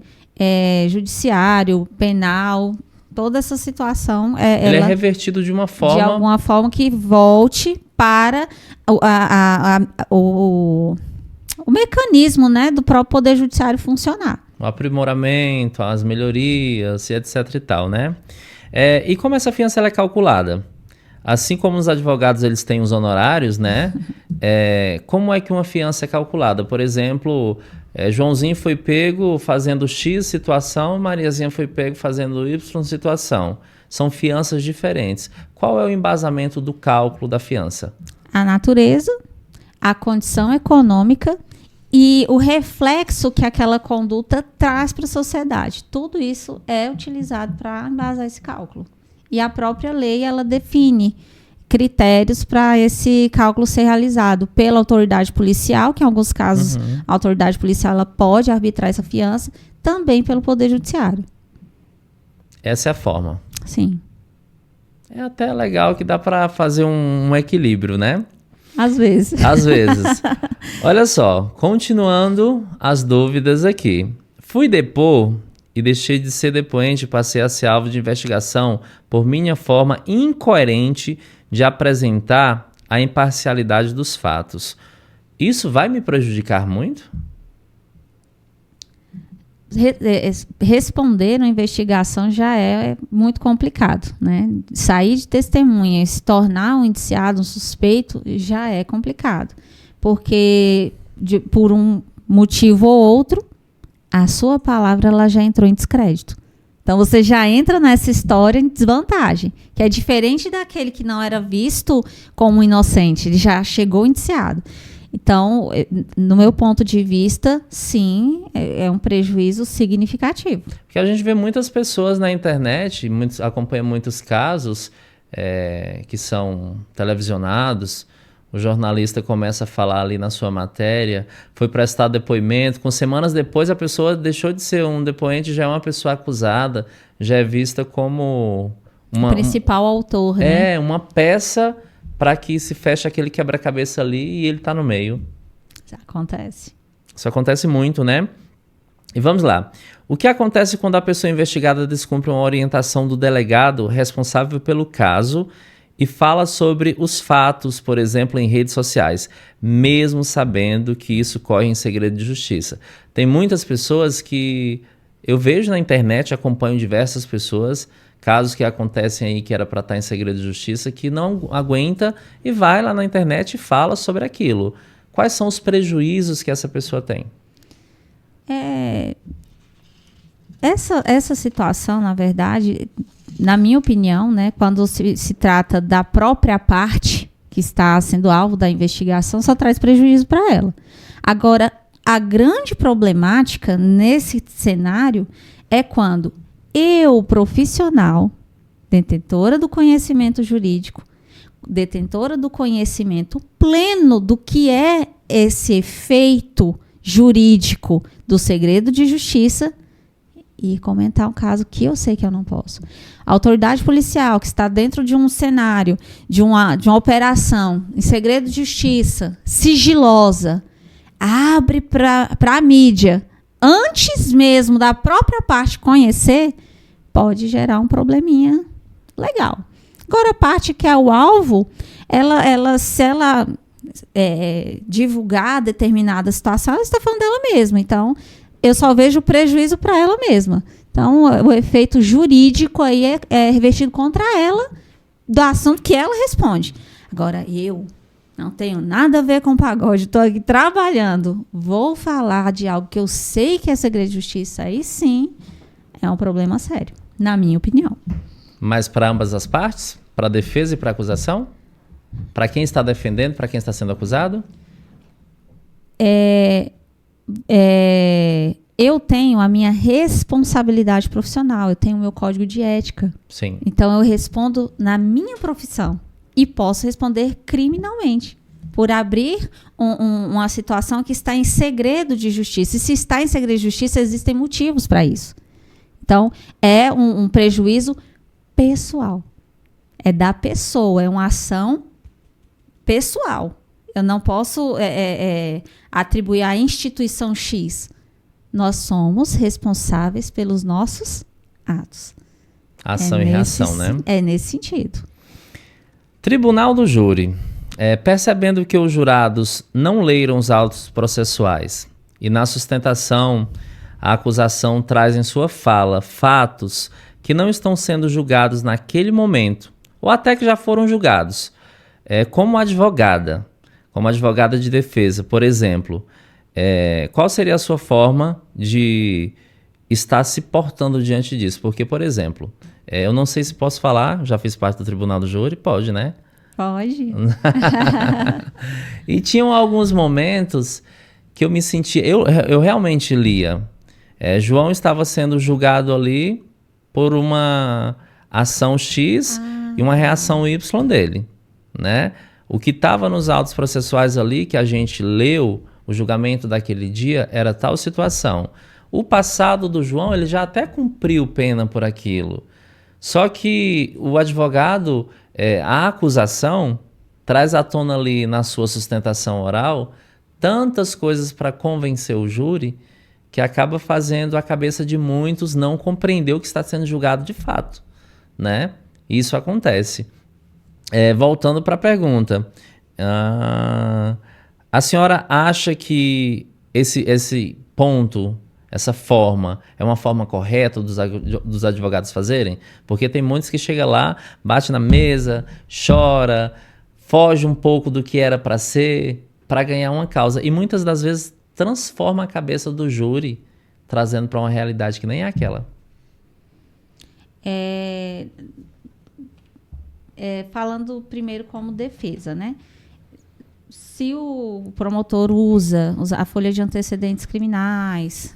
judiciário, penal. Toda essa situação ele é revertido de uma forma... De alguma forma que volte para o mecanismo, né, do próprio Poder Judiciário funcionar. O aprimoramento, as melhorias, etc e tal, né? E como essa fiança ela é calculada? Assim como os advogados eles têm os honorários, né? Como é que uma fiança é calculada? Por exemplo... Joãozinho foi pego fazendo X situação, Mariazinha foi pego fazendo Y situação. São fianças diferentes. Qual é o embasamento do cálculo da fiança? A natureza, a condição econômica e o reflexo que aquela conduta traz para a sociedade. Tudo isso é utilizado para embasar esse cálculo. E a própria lei, ela define critérios para esse cálculo ser realizado pela autoridade policial, que em alguns casos a autoridade policial ela pode arbitrar essa fiança, também pelo Poder Judiciário. Essa é a forma. Sim. É até legal que dá para fazer um equilíbrio, né? Às vezes. Às vezes. Olha só, continuando as dúvidas aqui. Fui depor e deixei de ser depoente e passei a ser alvo de investigação por minha forma incoerente de apresentar a imparcialidade dos fatos. Isso vai me prejudicar muito? Responder uma investigação já é muito complicado, né? Sair de testemunha e se tornar um indiciado, um suspeito, já é complicado. Porque, por um motivo ou outro, a sua palavra ela já entrou em descrédito. Então, você já entra nessa história em desvantagem, que é diferente daquele que não era visto como inocente, ele já chegou indiciado. Então, no meu ponto de vista, sim, é um prejuízo significativo. Porque a gente vê muitas pessoas na internet, acompanha muitos casos que são televisionados, o jornalista começa a falar ali na sua matéria, foi prestar depoimento, com semanas depois a pessoa deixou de ser um depoente, já é uma pessoa acusada, já é vista como o principal autor, né? É, uma peça para que se feche aquele quebra-cabeça ali e ele está no meio. Isso acontece. Isso acontece muito, né? E vamos lá. O que acontece quando a pessoa investigada descumpre uma orientação do delegado responsável pelo caso e fala sobre os fatos, por exemplo, em redes sociais, mesmo sabendo que isso corre em segredo de justiça? Tem muitas pessoas que eu vejo na internet, acompanho diversas pessoas, casos que acontecem aí que era para estar em segredo de justiça, que não aguenta e vai lá na internet e fala sobre aquilo. Quais são se que essa pessoa tem? Essa situação, na verdade, na minha opinião, né, quando se trata da própria parte que está sendo alvo da investigação, só traz prejuízo para ela. Agora, a grande problemática nesse cenário é quando eu, profissional, detentora do conhecimento jurídico, detentora do conhecimento pleno do que é esse efeito jurídico do segredo de justiça, e comentar um caso que eu sei que eu não posso. A autoridade policial que está dentro de um cenário, de uma operação em segredo de justiça, sigilosa, abre para a mídia, antes mesmo da própria parte conhecer, pode gerar um probleminha legal. Agora, a parte que é o alvo, se ela divulgar determinada situação, ela está falando dela mesma. Então, eu só vejo prejuízo para ela mesma. Então, o efeito jurídico aí é revertido contra ela do assunto que ela responde. Agora, eu não tenho nada a ver com pagode, estou aqui trabalhando, vou falar de algo que eu sei que é segredo de justiça, aí sim é um problema sério, na minha opinião. Mas para ambas as partes? Para a defesa e para a acusação? Para quem está defendendo, para quem está sendo acusado? Eu tenho a minha responsabilidade profissional, eu tenho o meu código de ética. Sim. Então, eu respondo na minha profissão e posso responder criminalmente por abrir uma situação que está em segredo de justiça. E se está em segredo de justiça, existem motivos para isso. Então, é um prejuízo pessoal. É da pessoa, é uma ação pessoal. Eu não posso atribuir à instituição X. Nós somos responsáveis pelos nossos atos. Ação e reação, né? É nesse sentido. Tribunal do Júri. Percebendo que os jurados não leram os autos processuais e na sustentação a acusação traz em sua fala fatos que não estão sendo julgados naquele momento ou até que já foram julgados, como advogada de defesa, por exemplo, qual seria a sua forma de estar se portando diante disso? Porque, por exemplo, eu não sei se posso falar, já fiz parte do Tribunal do Júri, pode, né? Pode. E tinham alguns momentos que eu me sentia... Eu realmente lia. João estava sendo julgado ali por uma ação X e uma reação Y dele, né? O que estava nos autos processuais ali, que a gente leu, o julgamento daquele dia, era tal situação. O passado do João, ele já até cumpriu pena por aquilo. Só que o advogado, a acusação, traz à tona ali na sua sustentação oral tantas coisas para convencer o júri que acaba fazendo a cabeça de muitos não compreender o que está sendo julgado de fato, né? Isso acontece. Voltando para a pergunta, a senhora acha que esse ponto, essa forma, é uma forma correta dos advogados fazerem? Porque tem muitos que chegam lá, bate na mesa, chora, foge um pouco do que era para ser, para ganhar uma causa. E muitas das vezes transforma a cabeça do júri, trazendo para uma realidade que nem é aquela. Falando primeiro como defesa, né? Se o promotor usa a folha de antecedentes criminais,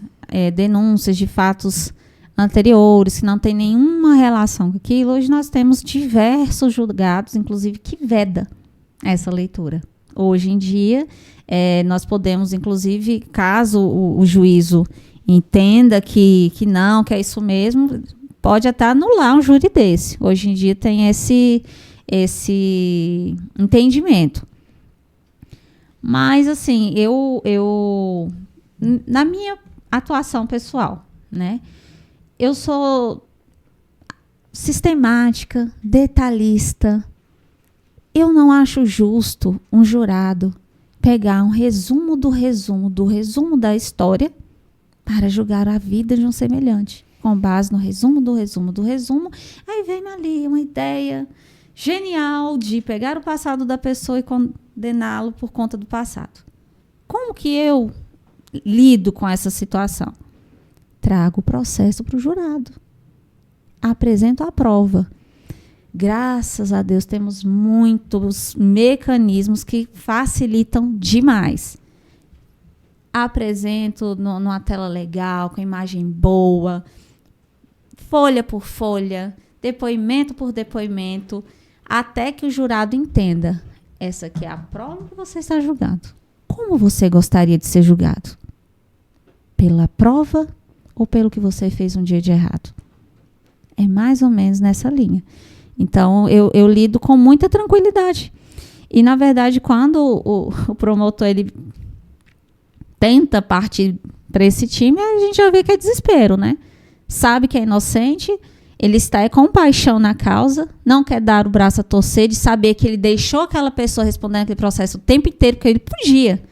denúncias de fatos anteriores, que não tem nenhuma relação com aquilo, hoje nós temos diversos julgados, inclusive, que veda essa leitura. Hoje em dia, nós podemos, inclusive, caso o juízo entenda que não, que é isso mesmo, pode até anular um júri desse. Hoje em dia tem esse entendimento. Mas, assim, eu na minha atuação pessoal, né, eu sou sistemática, detalhista. Eu não acho justo um jurado pegar um resumo da história para julgar a vida de um semelhante, com base no resumo, aí vem ali uma ideia genial de pegar o passado da pessoa e condená-lo por conta do passado. Como que eu lido com essa situação? Trago o processo para o jurado. Apresento a prova. Graças a Deus, temos muitos mecanismos que facilitam demais. Apresento numa tela legal, com imagem boa, folha por folha, depoimento por depoimento, até que o jurado entenda. Essa aqui é a prova que você está julgando. Como você gostaria de ser julgado? Pela prova ou pelo que você fez um dia de errado? É mais ou menos nessa linha. Então, eu lido com muita tranquilidade. E, na verdade, quando o promotor ele tenta partir para esse time, a gente já vê que é desespero, né? Sabe que é inocente, ele está com paixão na causa, não quer dar o braço a torcer, de saber que ele deixou aquela pessoa respondendo aquele processo o tempo inteiro, porque ele podia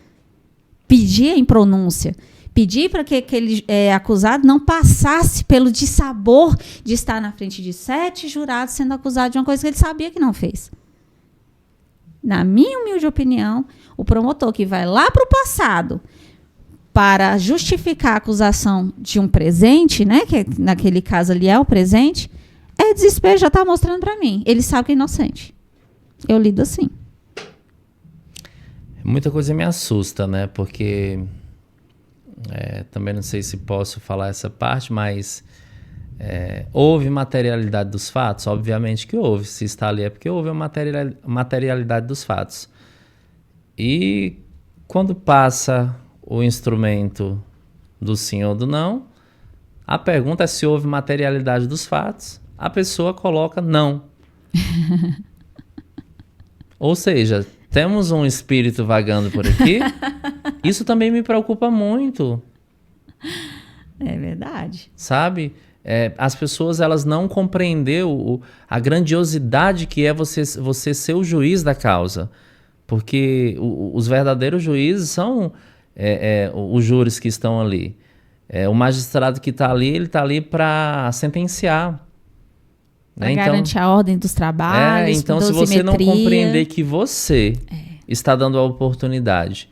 pedir em pronúncia, pedir para que aquele acusado não passasse pelo dissabor de estar na frente de 7 jurados sendo acusado de uma coisa que ele sabia que não fez. Na minha humilde opinião, o promotor que vai lá para o passado para justificar a acusação de um presente, né, que naquele caso ali é o presente, desespero, já está mostrando para mim. Ele sabe que é inocente. Eu lido assim. Muita coisa me assusta, né, porque... também não sei se posso falar essa parte, mas houve materialidade dos fatos? Obviamente que houve. Se está ali é porque houve a materialidade dos fatos. E quando passa o instrumento do sim ou do não, a pergunta é se houve materialidade dos fatos, a pessoa coloca não. Ou seja, temos um espírito vagando por aqui. Isso também me preocupa muito. É verdade. Sabe? As pessoas elas não compreenderam a grandiosidade que é você ser o juiz da causa. Porque os verdadeiros juízes são os júris que estão ali. O magistrado que está ali, ele está ali para sentenciar. Para garantir a ordem dos trabalhos, então, se você não compreender que você está dando a oportunidade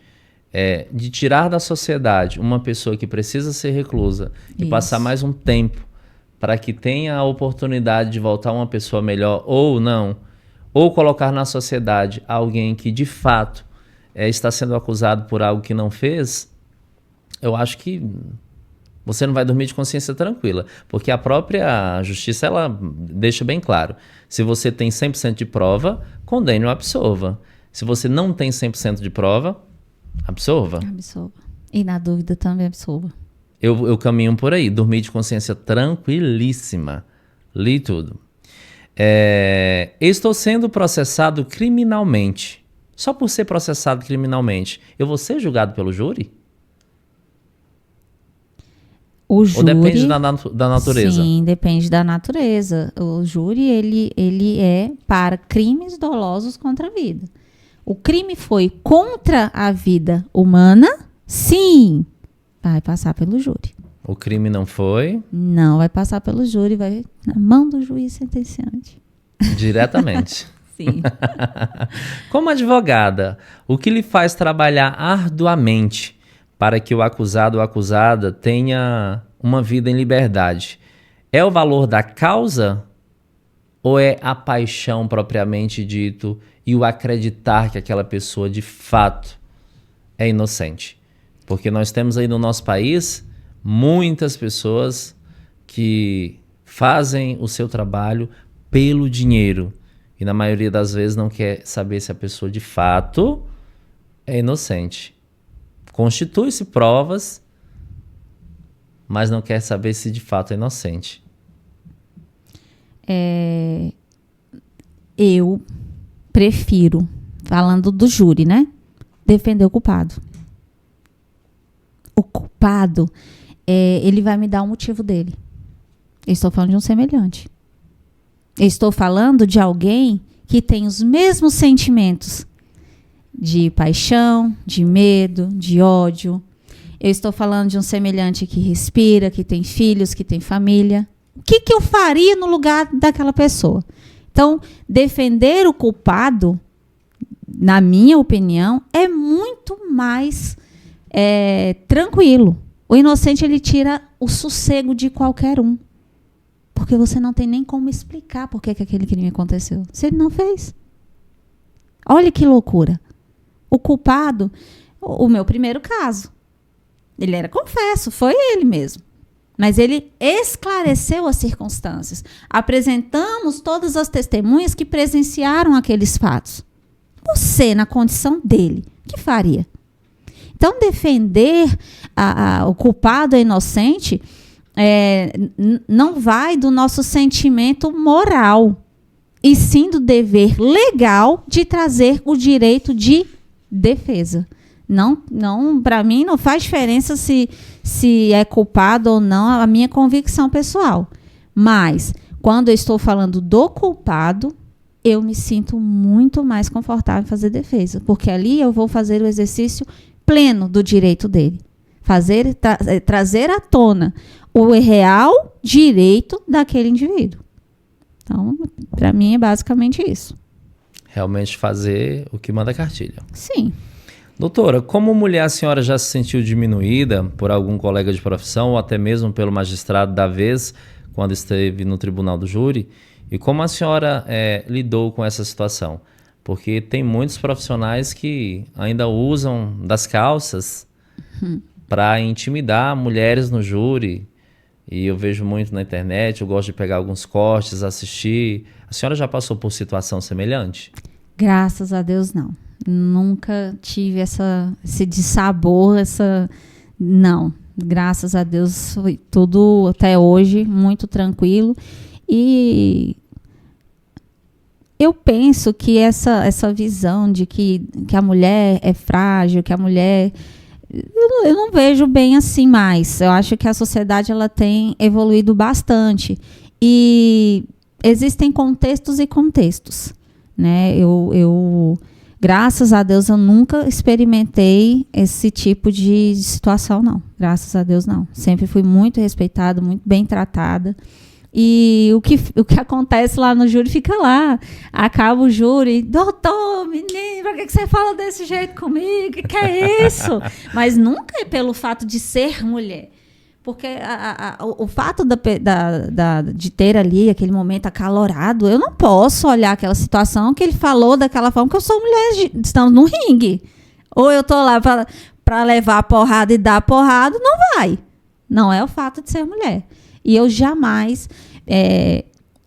de tirar da sociedade uma pessoa que precisa ser reclusa e passar mais um tempo para que tenha a oportunidade de voltar uma pessoa melhor ou não, ou colocar na sociedade alguém que de fato está sendo acusado por algo que não fez, eu acho que você não vai dormir de consciência tranquila, porque a própria justiça ela deixa bem claro, se você tem 100% de prova, condene ou absolva. Se você não tem 100% de prova, absolva. Absolva. E na dúvida também absolva. Eu caminho por aí, dormir de consciência tranquilíssima. Li tudo. Estou sendo processado criminalmente. Só por ser processado criminalmente, eu vou ser julgado pelo júri? O Ou júri, depende da natureza? sim, depende da natureza. O júri, ele é para crimes dolosos contra a vida. O crime foi contra a vida humana, sim, vai passar pelo júri. O crime não foi? Não vai passar pelo júri, vai na mão do juiz sentenciante. Diretamente. Sim. Como advogada, o que lhe faz trabalhar arduamente para que o acusado ou acusada tenha uma vida em liberdade? É o valor da causa ou é a paixão propriamente dito e o acreditar que aquela pessoa de fato é inocente? Porque nós temos aí no nosso país muitas pessoas que fazem o seu trabalho pelo dinheiro e na maioria das vezes não quer saber se a pessoa de fato é inocente. Constitui-se provas, mas não quer saber se de fato é inocente. Eu prefiro, falando do júri, né? Defender o culpado. O culpado, ele vai me dar o motivo dele. Eu estou falando de um semelhante. Eu estou falando de alguém que tem os mesmos sentimentos de paixão, de medo, de ódio. Eu estou falando de um semelhante que respira, que tem filhos, que tem família. O que eu faria no lugar daquela pessoa? Então, defender o culpado, na minha opinião, é muito mais tranquilo. O inocente, ele tira o sossego de qualquer um. Porque você não tem nem como explicar por que aquele crime aconteceu. Se ele não fez. Olha que loucura. O culpado, o meu primeiro caso, ele era confesso, foi ele mesmo. Mas ele esclareceu as circunstâncias. Apresentamos todas as testemunhas que presenciaram aqueles fatos. Você, na condição dele, o que faria? Então, defender o culpado, a inocente, não vai do nosso sentimento moral, e sim do dever legal de trazer o direito de defesa. Não, para mim não faz diferença se é culpado ou não, a minha convicção pessoal. Mas quando eu estou falando do culpado, eu me sinto muito mais confortável em fazer defesa, porque ali eu vou fazer o exercício pleno do direito dele, trazer à tona o real direito daquele indivíduo. Então, para mim é basicamente isso. Realmente fazer o que manda a cartilha. Sim. Doutora, como mulher, a senhora já se sentiu diminuída por algum colega de profissão ou até mesmo pelo magistrado da vez, quando esteve no tribunal do júri? E como a senhora lidou com essa situação? Porque tem muitos profissionais que ainda usam das calças para intimidar mulheres no júri. E eu vejo muito na internet, eu gosto de pegar alguns cortes, assistir. A senhora já passou por situação semelhante? Graças a Deus, não. Nunca tive esse dissabor, não. Graças a Deus foi tudo até hoje muito tranquilo. E eu penso que essa visão de que a mulher é frágil, que a mulher... Eu não vejo bem assim mais. Eu acho que a sociedade ela tem evoluído bastante. E existem contextos e contextos, né? Graças a Deus, eu nunca experimentei esse tipo de situação, não. Graças a Deus, não. Sempre fui muito respeitada, muito bem tratada. E o que acontece lá no júri fica lá. Acaba o júri, doutor, menino, por que você fala desse jeito comigo? Que é isso? Mas nunca é pelo fato de ser mulher. Porque o fato de ter ali aquele momento acalorado, eu não posso olhar aquela situação que ele falou daquela forma, que eu sou mulher, estamos no ringue. Ou eu estou lá para levar a porrada e dar a porrada, não vai. Não é o fato de ser mulher. E eu jamais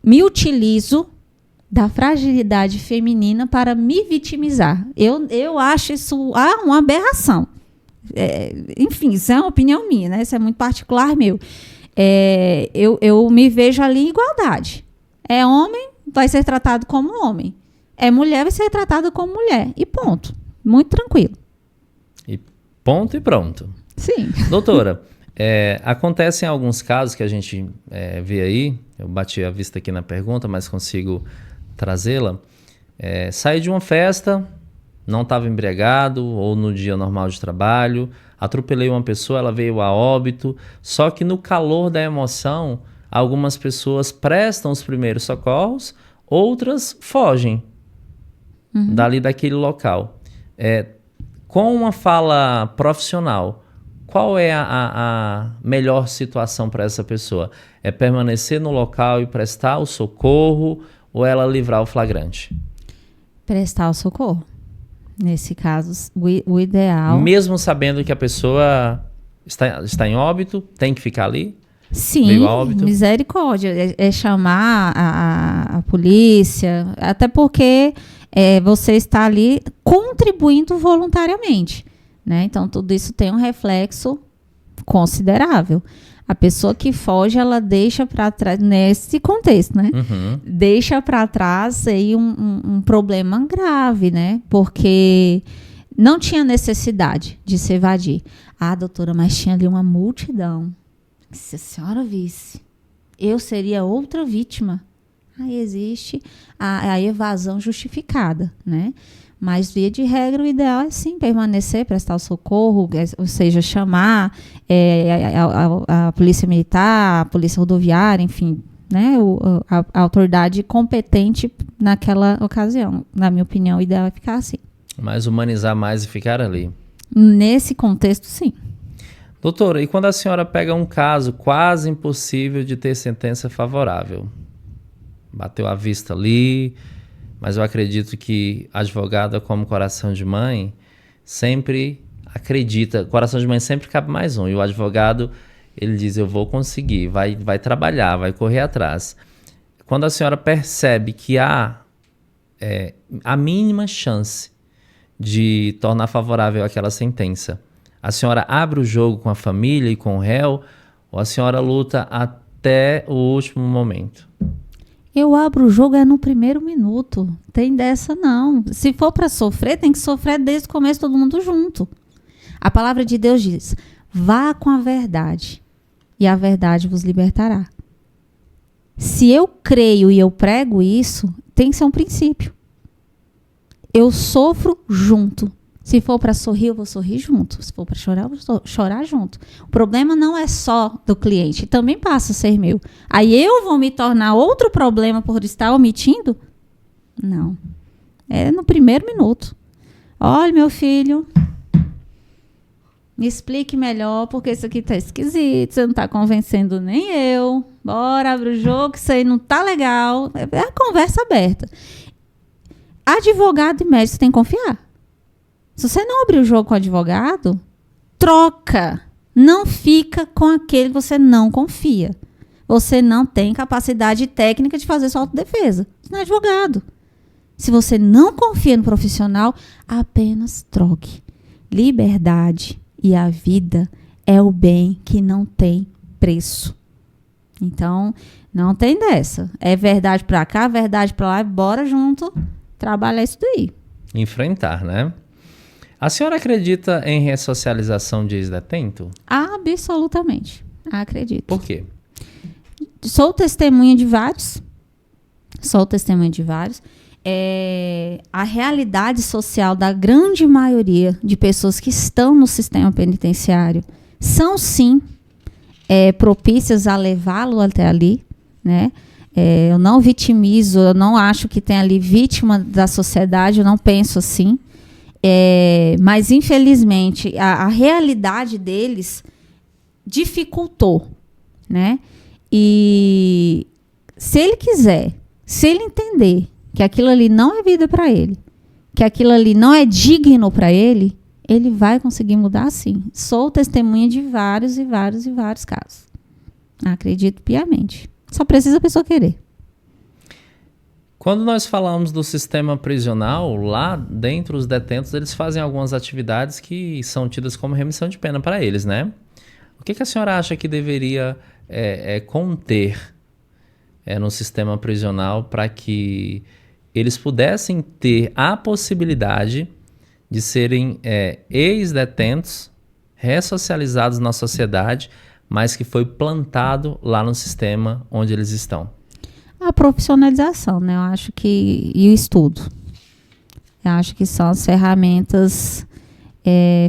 me utilizo da fragilidade feminina para me vitimizar. Eu acho isso uma aberração. Enfim, isso é uma opinião minha, né? Isso é muito particular meu. Eu me vejo ali em igualdade. É homem, vai ser tratado como homem. É mulher, vai ser tratado como mulher. E ponto. Muito tranquilo. E ponto e pronto. Sim. Doutora, Acontecem alguns casos que a gente vê aí, eu bati a vista aqui na pergunta, mas consigo trazê-la. Saí de uma festa, não estava embriagado ou no dia normal de trabalho, atropelei uma pessoa, ela veio a óbito, só que no calor da emoção, algumas pessoas prestam os primeiros socorros, outras fogem dali daquele local. Com uma fala profissional, qual é a melhor situação para essa pessoa? É permanecer no local e prestar o socorro ou ela livrar o flagrante? Prestar o socorro. Nesse caso, o ideal... Mesmo sabendo que a pessoa está em óbito, tem que ficar ali? Sim, misericórdia. É chamar a polícia, até porque você está ali contribuindo voluntariamente, né? Então, tudo isso tem um reflexo considerável. A pessoa que foge, ela deixa para trás, nesse contexto, né? Deixa para trás aí um problema grave, né? Porque não tinha necessidade de se evadir. Ah, doutora, mas tinha ali uma multidão. Se a senhora visse, eu seria outra vítima. Aí existe a evasão justificada, né? Mas, via de regra, o ideal é sim permanecer, prestar o socorro, ou seja, chamar a polícia militar, a polícia rodoviária, enfim, né? A autoridade competente naquela ocasião. Na minha opinião, o ideal é ficar assim. Mas humanizar mais e ficar ali. Nesse contexto, sim. Doutora, e quando a senhora pega um caso quase impossível de ter sentença favorável? Bateu a vista ali, mas eu acredito que a advogada, como coração de mãe, sempre acredita. Coração de mãe sempre cabe mais um. E o advogado, ele diz, eu vou conseguir, vai trabalhar, vai correr atrás. Quando a senhora percebe que há a mínima chance de tornar favorável aquela sentença, a senhora abre o jogo com a família e com o réu, ou a senhora luta até o último momento? Eu abro o jogo no primeiro minuto. Tem dessa não. Se for para sofrer, tem que sofrer desde o começo, todo mundo junto. A palavra de Deus diz, vá com a verdade e a verdade vos libertará. Se eu creio e eu prego isso, tem que ser um princípio. Eu sofro junto. Se for para sorrir, eu vou sorrir junto. Se for para chorar, eu vou chorar junto. O problema não é só do cliente, também passa a ser meu. Aí eu vou me tornar outro problema por estar omitindo? Não. É no primeiro minuto. Olha, meu filho, me explique melhor, porque isso aqui tá esquisito, você não tá convencendo nem eu. Bora, abre o jogo, isso aí não tá legal. É a conversa aberta. Advogado e médico, você tem que confiar. Se você não abrir o jogo com o advogado, troca. Não fica com aquele que você não confia. Você não tem capacidade técnica de fazer sua autodefesa. Você não é advogado. Se você não confia no profissional, apenas troque. Liberdade e a vida é o bem que não tem preço. Então, não tem dessa. É verdade pra cá, verdade pra lá, bora junto trabalhar isso daí. Enfrentar, né? A senhora acredita em ressocialização de ex-detento? Absolutamente. Acredito. Por quê? Sou testemunha de vários. A realidade social da grande maioria de pessoas que estão no sistema penitenciário são, sim, propícias a levá-lo até ali, né? Eu não vitimizo, eu não acho que tem ali vítima da sociedade, eu não penso assim. Mas, infelizmente, a realidade deles dificultou, né? E se ele quiser, se ele entender que aquilo ali não é vida para ele, que aquilo ali não é digno para ele, ele vai conseguir mudar sim. Sou testemunha de vários e vários e vários casos. Acredito piamente. Só precisa a pessoa querer. Quando nós falamos do sistema prisional, lá dentro os detentos, eles fazem algumas atividades que são tidas como remissão de pena para eles, né? O que a senhora acha que deveria conter no sistema prisional para que eles pudessem ter a possibilidade de serem ex-detentos ressocializados na sociedade, mas que foi plantado lá no sistema onde eles estão? A profissionalização, né? Eu acho que... E o estudo. Eu acho que são as ferramentas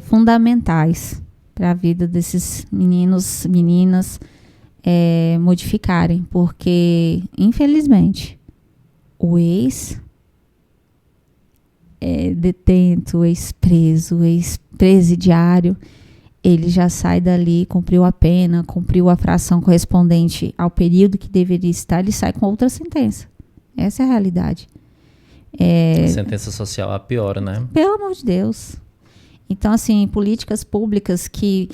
fundamentais para a vida desses meninos, meninas modificarem. Porque, infelizmente, o ex-detento, ex-preso, ex-presidiário, ele já sai dali, cumpriu a pena, cumpriu a fração correspondente ao período que deveria estar, ele sai com outra sentença. Essa é a realidade. A sentença social é a pior, né? Pelo amor de Deus. Então, assim, políticas públicas que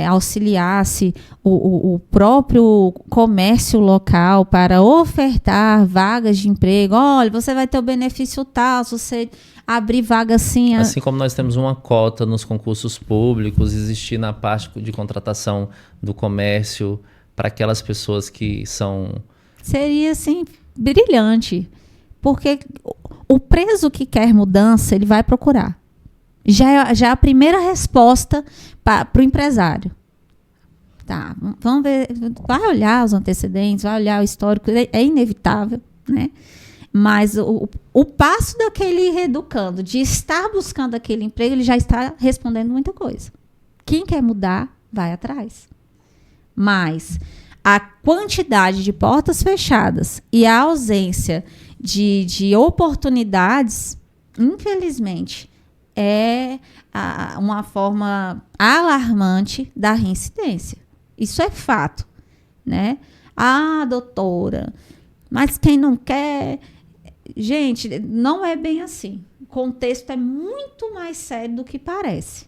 auxiliasse o próprio comércio local para ofertar vagas de emprego. Olha, você vai ter o benefício tal, se você abrir vaga assim... Assim como nós temos uma cota nos concursos públicos, existir na parte de contratação do comércio para aquelas pessoas que são... Seria, assim, brilhante. Porque o preso que quer mudança, ele vai procurar. Já é a primeira resposta para o empresário. Tá, vamos ver, vai olhar os antecedentes, vai olhar o histórico, é inevitável, né? Mas o passo daquele reeducando, de estar buscando aquele emprego, ele já está respondendo muita coisa. Quem quer mudar, vai atrás. Mas a quantidade de portas fechadas e a ausência de oportunidades, infelizmente, é uma forma alarmante da reincidência. Isso é fato, né? Ah, doutora, mas quem não quer... Gente, não é bem assim. O contexto é muito mais sério do que parece.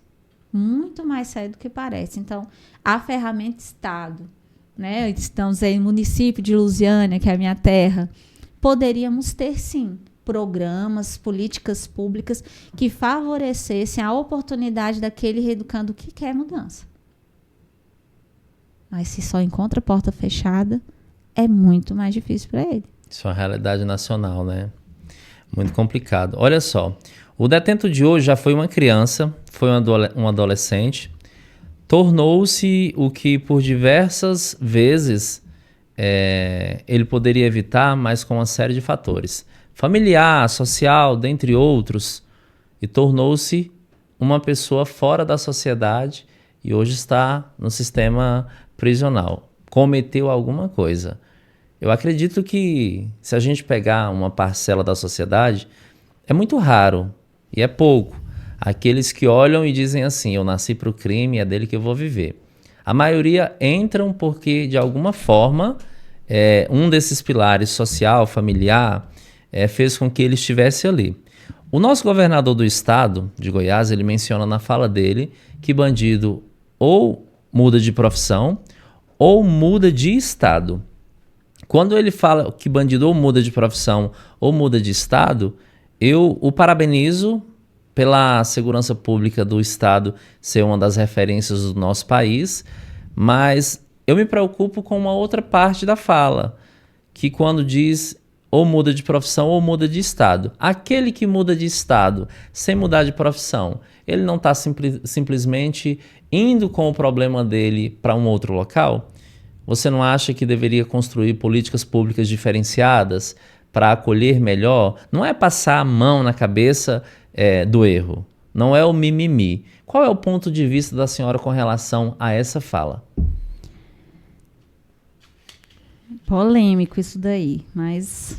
Muito mais sério do que parece. Então, a ferramenta Estado, né? Estamos aí no município de Lusiânia, que é a minha terra. Poderíamos ter, sim, programas, políticas públicas que favorecessem a oportunidade daquele reeducando que quer mudança. Mas se só encontra porta fechada, é muito mais difícil para ele. Isso é uma realidade nacional, né? Muito complicado. Olha só, o detento de hoje já foi uma criança, foi um adolescente, tornou-se o que por diversas vezes ele poderia evitar, mas com uma série de fatores. Familiar, social, dentre outros, e tornou-se uma pessoa fora da sociedade e hoje está no sistema prisional. Cometeu alguma coisa. Eu acredito que se a gente pegar uma parcela da sociedade, é muito raro e é pouco aqueles que olham e dizem assim, eu nasci para o crime, é dele que eu vou viver. A maioria entram porque, de alguma forma, um desses pilares social, familiar, fez com que ele estivesse ali. O nosso governador do estado de Goiás, ele menciona na fala dele que bandido ou muda de profissão ou muda de estado. Quando ele fala que bandido ou muda de profissão ou muda de estado, eu o parabenizo pela segurança pública do estado ser uma das referências do nosso país, mas eu me preocupo com uma outra parte da fala, que quando diz ou muda de profissão ou muda de estado. Aquele que muda de estado sem mudar de profissão, ele não está simplesmente indo com o problema dele para um outro local? Você não acha que deveria construir políticas públicas diferenciadas para acolher melhor? Não é passar a mão na cabeça do erro, não é o mimimi. Qual é o ponto de vista da senhora com relação a essa fala? Polêmico isso daí, mas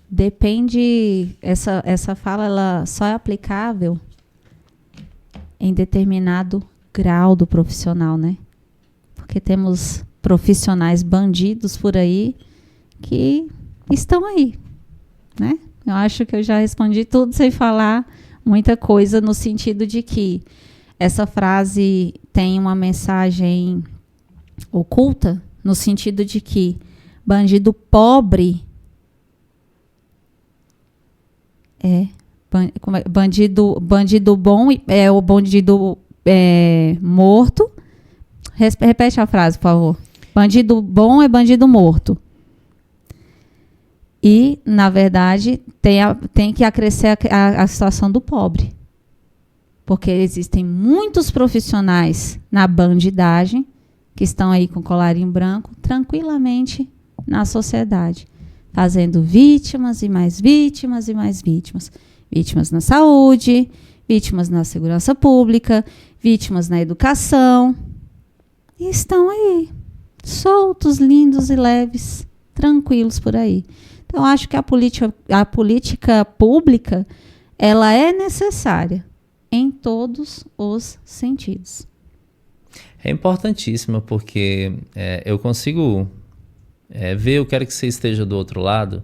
depende, essa fala ela só é aplicável em determinado grau do profissional, né? Porque temos profissionais bandidos por aí que estão aí, né? Eu acho que eu já respondi tudo sem falar muita coisa, no sentido de que essa frase tem uma mensagem oculta, no sentido de que bandido pobre bandido bom é o bandido morto. Repete a frase, por favor. Bandido bom é bandido morto. E, na verdade, tem que acrescer a situação do pobre. porque existem muitos profissionais na bandidagem que estão aí com colarinho branco, tranquilamente na sociedade, fazendo vítimas e mais vítimas e mais vítimas. Vítimas na saúde, vítimas na segurança pública, vítimas na educação. E estão aí, soltos, lindos e leves, tranquilos por aí. Então, acho que a política pública, ela é necessária em todos os sentidos. É importantíssima, porque eu consigo ver, eu quero que você esteja do outro lado,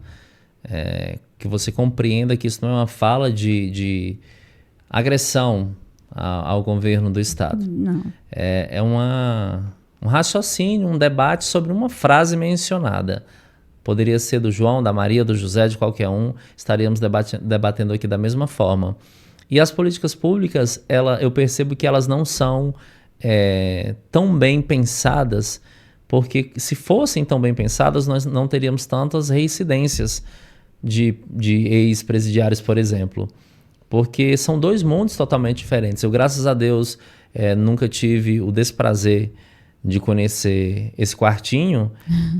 que você compreenda que isso não é uma fala de agressão ao governo do Estado. Não. É um raciocínio, um debate sobre uma frase mencionada. Poderia ser do João, da Maria, do José, de qualquer um, estaríamos debatendo aqui da mesma forma. E as políticas públicas, eu percebo que elas não são tão bem pensadas, porque se fossem tão bem pensadas, nós não teríamos tantas reincidências de ex-presidiários, por exemplo. Porque são dois mundos totalmente diferentes. Eu, graças a Deus, nunca tive o desprazer de conhecer esse quartinho,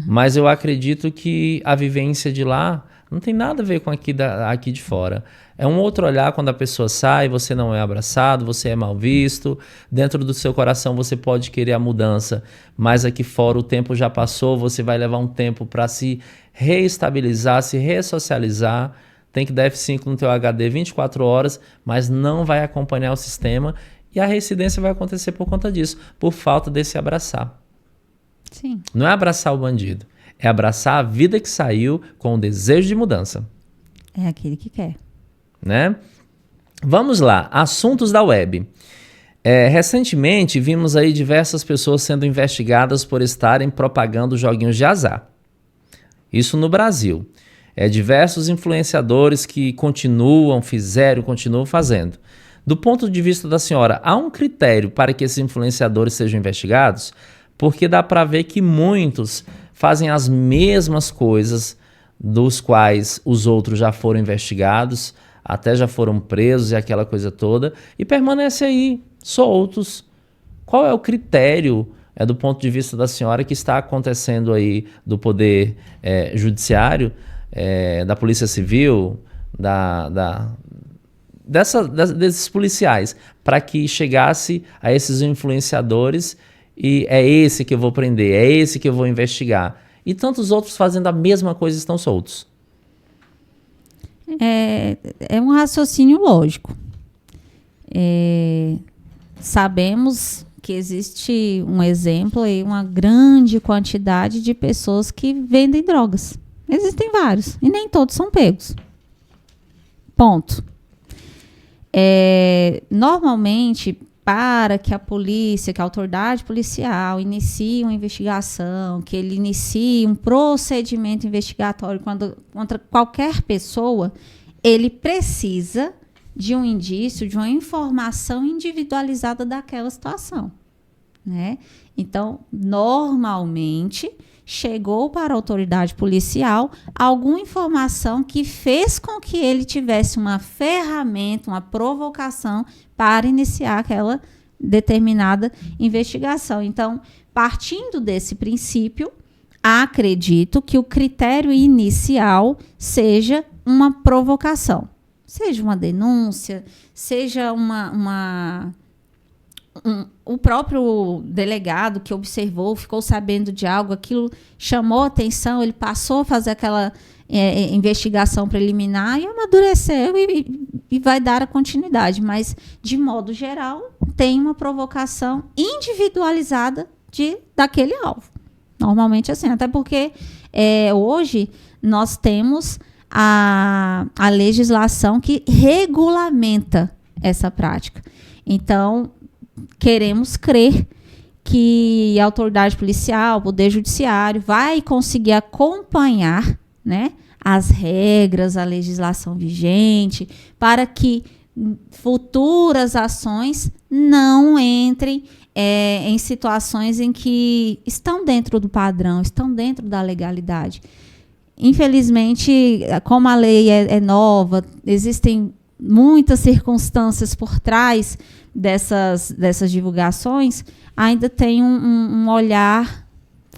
mas eu acredito que a vivência de lá não tem nada a ver com aqui de fora. É um outro olhar quando a pessoa sai, você não é abraçado, você é mal visto. Dentro do seu coração você pode querer a mudança, mas aqui fora o tempo já passou, você vai levar um tempo para se reestabilizar, se ressocializar. Tem que dar F5 no teu HD 24 horas, mas não vai acompanhar o sistema. E a reincidência vai acontecer por conta disso, por falta desse abraçar. Sim. Não é abraçar o bandido, é abraçar a vida que saiu com o desejo de mudança. É aquele que quer. Né? Vamos lá, assuntos da web. Recentemente vimos aí diversas pessoas sendo investigadas por estarem propagando joguinhos de azar. Isso no Brasil. Diversos influenciadores que continuam fazendo. Do ponto de vista da senhora, há um critério para que esses influenciadores sejam investigados? Porque dá para ver que muitos fazem as mesmas coisas dos quais os outros já foram investigados, até já foram presos e aquela coisa toda, e permanecem aí, soltos. Qual é o critério, do ponto de vista da senhora, que está acontecendo aí do poder judiciário, da Polícia Civil, desses policiais, para que chegasse a esses influenciadores e é esse que eu vou prender, é esse que eu vou investigar. E tantos outros fazendo a mesma coisa estão soltos. É um raciocínio lógico. Sabemos que existe um exemplo aí, uma grande quantidade de pessoas que vendem drogas. Existem vários, e nem todos são pegos. Ponto. Normalmente, para que a polícia, que a autoridade policial inicie uma investigação, que ele inicie um procedimento investigatório contra qualquer pessoa, ele precisa de um indício, de uma informação individualizada daquela situação, né? Então, normalmente, chegou para a autoridade policial alguma informação que fez com que ele tivesse uma ferramenta, uma provocação para iniciar aquela determinada investigação. Então, partindo desse princípio, acredito que o critério inicial seja uma provocação. Seja uma denúncia, seja o próprio delegado que observou, ficou sabendo de algo, aquilo chamou atenção, ele passou a fazer aquela investigação preliminar e amadureceu e vai dar a continuidade. Mas, de modo geral, tem uma provocação individualizada daquele alvo. Normalmente assim, até porque hoje nós temos a legislação que regulamenta essa prática. Então, queremos crer que a autoridade policial, o poder judiciário, vai conseguir acompanhar, né, as regras, a legislação vigente, para que futuras ações não entrem em situações em que estão dentro do padrão, estão dentro da legalidade. Infelizmente, como a lei é nova, existem muitas circunstâncias por trás dessas divulgações, ainda tem um olhar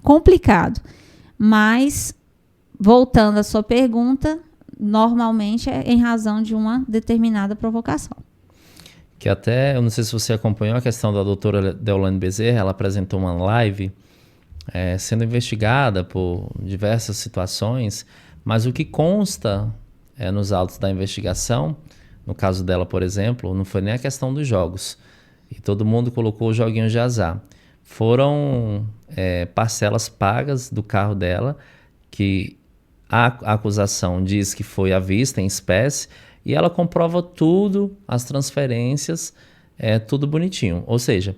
complicado. Mas, voltando à sua pergunta, normalmente é em razão de uma determinada provocação. Que até, eu não sei se você acompanhou a questão da doutora Deolane Bezerra, ela apresentou uma live sendo investigada por diversas situações, mas o que consta nos autos da investigação, no caso dela, por exemplo, não foi nem a questão dos jogos, e todo mundo colocou os joguinhos de azar. Foram parcelas pagas do carro dela, que a acusação diz que foi à vista, em espécie, e ela comprova tudo, as transferências, tudo bonitinho. Ou seja,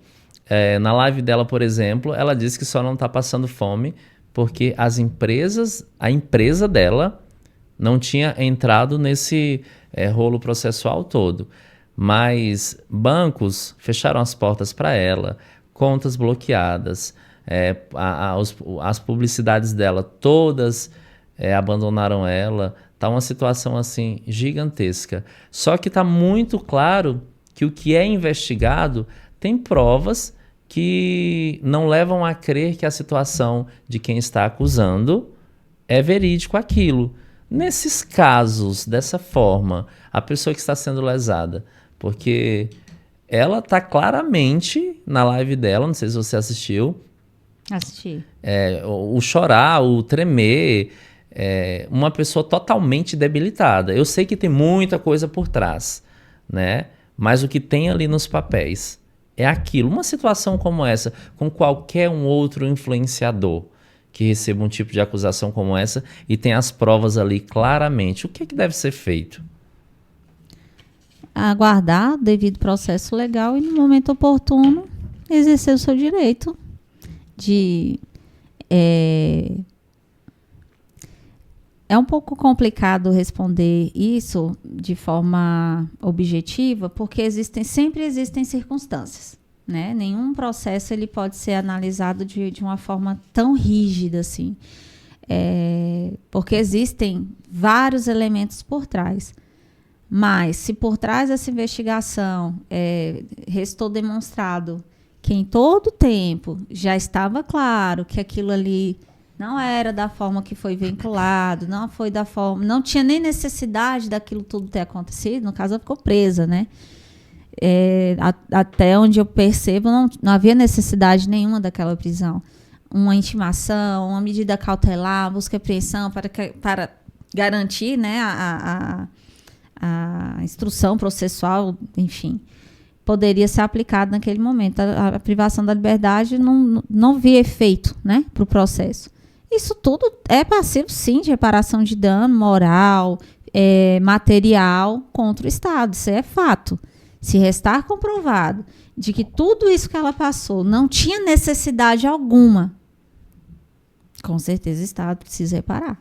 na live dela, por exemplo, ela disse que só não está passando fome porque a empresa dela não tinha entrado nesse rolo processual todo. Mas bancos fecharam as portas para ela, contas bloqueadas, as publicidades dela todas abandonaram ela. Tá uma situação assim gigantesca. Só que está muito claro que o que é investigado tem provas que não levam a crer que a situação de quem está acusando é verídico aquilo. Nesses casos, dessa forma, a pessoa que está sendo lesada, porque ela está claramente na live dela, não sei se você assistiu. Assisti. O chorar, o tremer, uma pessoa totalmente debilitada. Eu sei que tem muita coisa por trás, né? Mas o que tem ali nos papéis é aquilo. Uma situação como essa, com qualquer um outro influenciador que receba um tipo de acusação como essa e tem as provas ali claramente, o que é que deve ser feito? Aguardar o devido processo legal e, no momento oportuno, exercer o seu direito de... É um pouco complicado responder isso de forma objetiva, porque sempre existem circunstâncias, né? Nenhum processo ele pode ser analisado de uma forma tão rígida assim, porque existem vários elementos por trás. Mas, se por trás dessa investigação restou demonstrado que em todo o tempo já estava claro que aquilo ali não era da forma que foi vinculado, não tinha nem necessidade daquilo tudo ter acontecido, no caso ela ficou presa, né? Até onde eu percebo, não havia necessidade nenhuma daquela prisão. Uma intimação, uma medida cautelar, busca e apreensão para garantir, né, a instrução processual, enfim, poderia ser aplicado naquele momento. A privação da liberdade não via efeito, né, para o processo. Isso tudo é passivo, sim, de reparação de dano moral, material contra o Estado. Isso é fato. Se restar comprovado de que tudo isso que ela passou não tinha necessidade alguma, com certeza o Estado precisa reparar.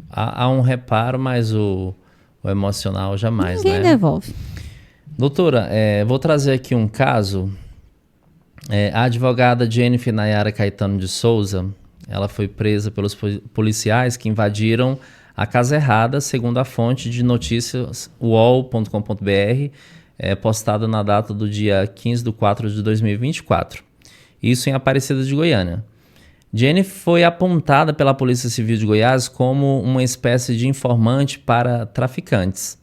Há um reparo, mas o emocional jamais, Ninguém né? devolve. Doutora, vou trazer aqui um caso. A advogada Jennifer Nayara Caetano de Souza, ela foi presa pelos policiais que invadiram a casa errada, segundo a fonte de notícias uol.com.br, postada na data do dia 15/4/2024. Isso em Aparecida de Goiânia. Jennifer foi apontada pela Polícia Civil de Goiás como uma espécie de informante para traficantes.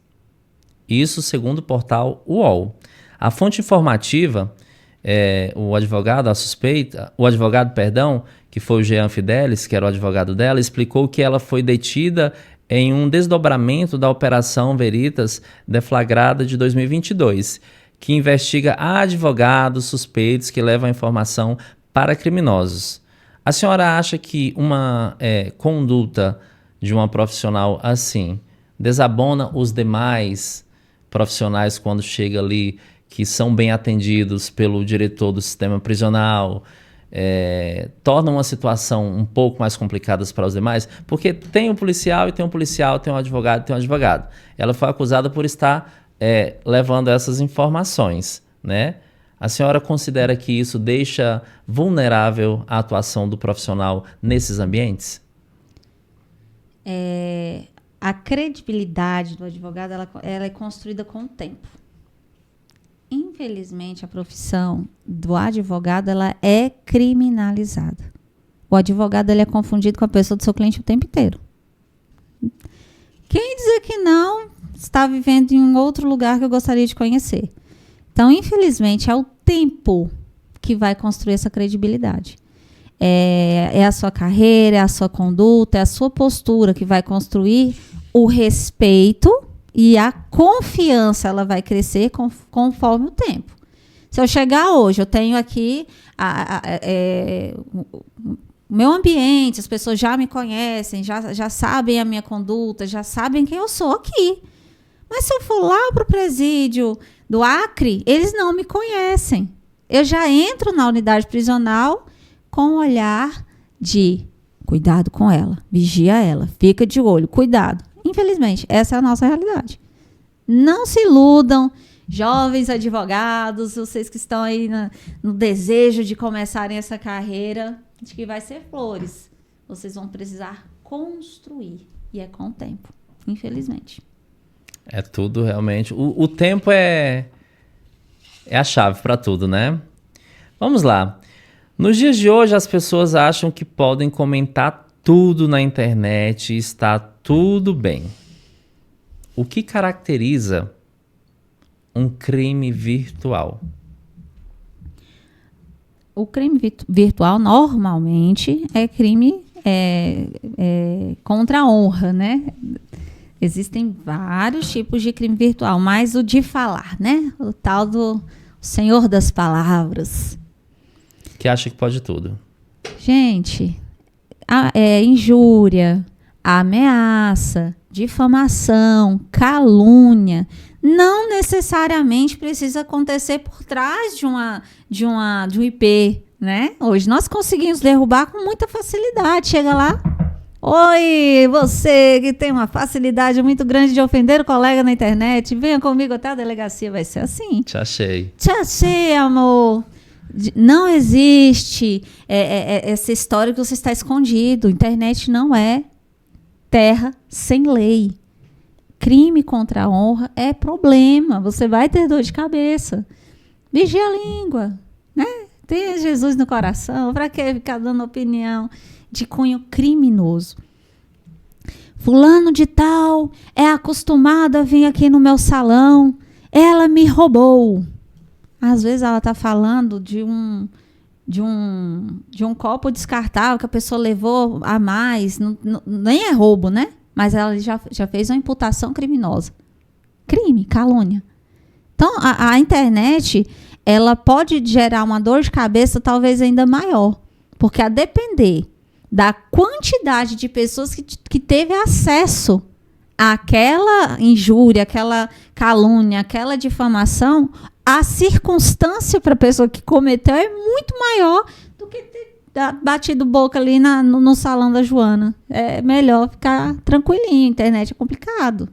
Isso segundo o portal UOL. A fonte informativa, o advogado que foi o Jean Fidelis, que era o advogado dela, explicou que ela foi detida em um desdobramento da Operação Veritas deflagrada de 2022, que investiga advogados suspeitos que levam a informação para criminosos. A senhora acha que uma conduta de uma profissional assim desabona os demais profissionais quando chega ali, que são bem atendidos pelo diretor do sistema prisional, torna uma situação um pouco mais complicada para os demais? Porque tem um policial e tem um policial, tem um advogado e tem um advogado. Ela foi acusada por estar levando essas informações, né? A senhora considera que isso deixa vulnerável a atuação do profissional nesses ambientes? a credibilidade do advogado, ela é construída com o tempo. Infelizmente, a profissão do advogado, ela é criminalizada. O advogado, ele é confundido com a pessoa do seu cliente o tempo inteiro. Quem dizer que não, está vivendo em um outro lugar que eu gostaria de conhecer. Então, infelizmente, é o tempo que vai construir essa credibilidade. É a sua carreira, é a sua conduta, é a sua postura que vai construir o respeito e a confiança, ela vai crescer conforme o tempo. Se eu chegar hoje, eu tenho aqui o meu ambiente, as pessoas já me conhecem, já sabem a minha conduta, já sabem quem eu sou aqui. Mas se eu for lá para o presídio do Acre, eles não me conhecem. Eu já entro na unidade prisional com o olhar de cuidado com ela, vigia ela, fica de olho, cuidado. Infelizmente, essa é a nossa realidade. Não se iludam, jovens advogados, vocês que estão aí no desejo de começarem essa carreira, de que vai ser flores. Vocês vão precisar construir, e é com o tempo, infelizmente. É tudo realmente. O tempo é a chave para tudo, né? Vamos lá. Nos dias de hoje, as pessoas acham que podem comentar tudo na internet e está tudo bem. O que caracteriza um crime virtual? O crime virtual, normalmente, é crime contra a honra, né? Existem vários tipos de crime virtual, mas o de falar, né? O tal do senhor das palavras. Que acha que pode tudo. Gente, injúria, ameaça, difamação, calúnia, não necessariamente precisa acontecer por trás de um IP, né? Hoje nós conseguimos derrubar com muita facilidade. Chega lá, oi, você que tem uma facilidade muito grande de ofender o colega na internet, venha comigo até a delegacia, vai ser assim. Te achei. Te achei, amor. Não existe essa história que você está escondido. Internet não é terra sem lei. Crime contra a honra é problema. Você vai ter dor de cabeça. Vigia a língua, né? Tenha Jesus no coração. Para que ficar dando opinião de cunho criminoso? Fulano de tal é acostumado a vir aqui no meu salão. Ela me roubou. Às vezes ela está falando de um copo descartável que a pessoa levou a mais. Nem é roubo, né? Mas ela já fez uma imputação criminosa. Crime, calúnia. Então, a internet, ela pode gerar uma dor de cabeça talvez ainda maior. Porque a depender da quantidade de pessoas que teve acesso àquela injúria, aquela calúnia, aquela difamação, a circunstância para a pessoa que cometeu é muito maior do que ter batido boca ali no salão da Joana. É melhor ficar tranquilinho. A internet é complicado.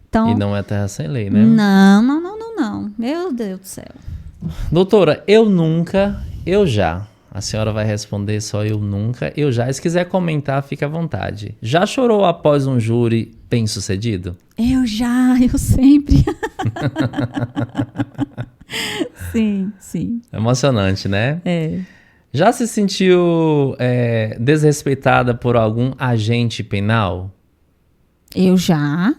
Então, e não é terra sem lei, né? Não. Meu Deus do céu. Doutora, eu já. A senhora vai responder só eu nunca, eu já. Se quiser comentar, fica à vontade. Já chorou após um júri bem-sucedido? Eu sempre. Sim. Emocionante, né? É. Já se sentiu desrespeitada por algum agente penal? Eu já.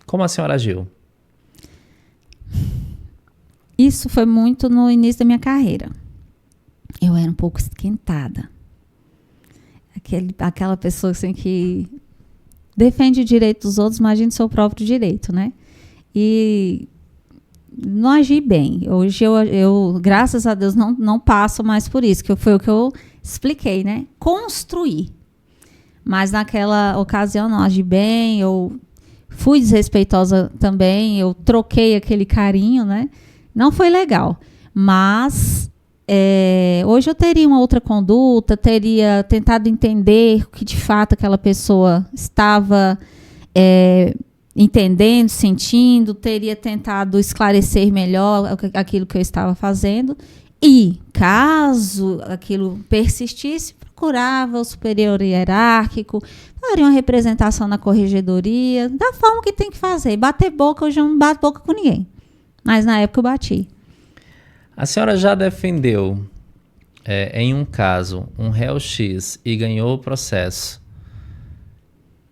Como a senhora agiu? Isso foi muito no início da minha carreira. Eu era um pouco esquentada. Aquela pessoa assim, que defende o direito dos outros, imagina o seu próprio direito, né? E não agi bem. Hoje eu graças a Deus, não passo mais por isso, que foi o que eu expliquei, né? Construir. Mas naquela ocasião não agi bem, eu fui desrespeitosa também, eu troquei aquele carinho, né? Não foi legal. Mas hoje eu teria uma outra conduta, teria tentado entender o que de fato aquela pessoa estava entendendo, sentindo, teria tentado esclarecer melhor aquilo que eu estava fazendo. E, caso aquilo persistisse, procurava o superior hierárquico, faria uma representação na corregedoria, da forma que tem que fazer. Bater boca, hoje eu não bato boca com ninguém. Mas na época eu bati. A senhora já defendeu, em um caso, um réu X e ganhou o processo.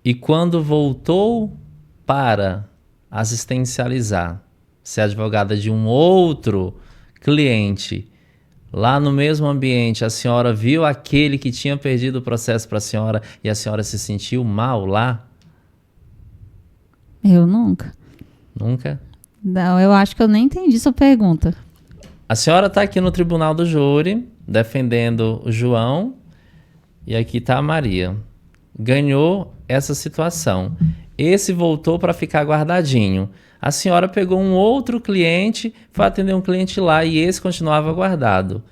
E quando voltou para assistencializar, ser advogada de um outro cliente, lá no mesmo ambiente, a senhora viu aquele que tinha perdido o processo para a senhora e a senhora se sentiu mal lá? Eu nunca. Nunca? Não, eu acho que eu nem entendi sua pergunta. A senhora está aqui no tribunal do júri, defendendo o João, e aqui está a Maria. Ganhou essa situação. Esse voltou para ficar guardadinho. A senhora pegou um outro cliente, foi atender um cliente lá e esse continuava guardado.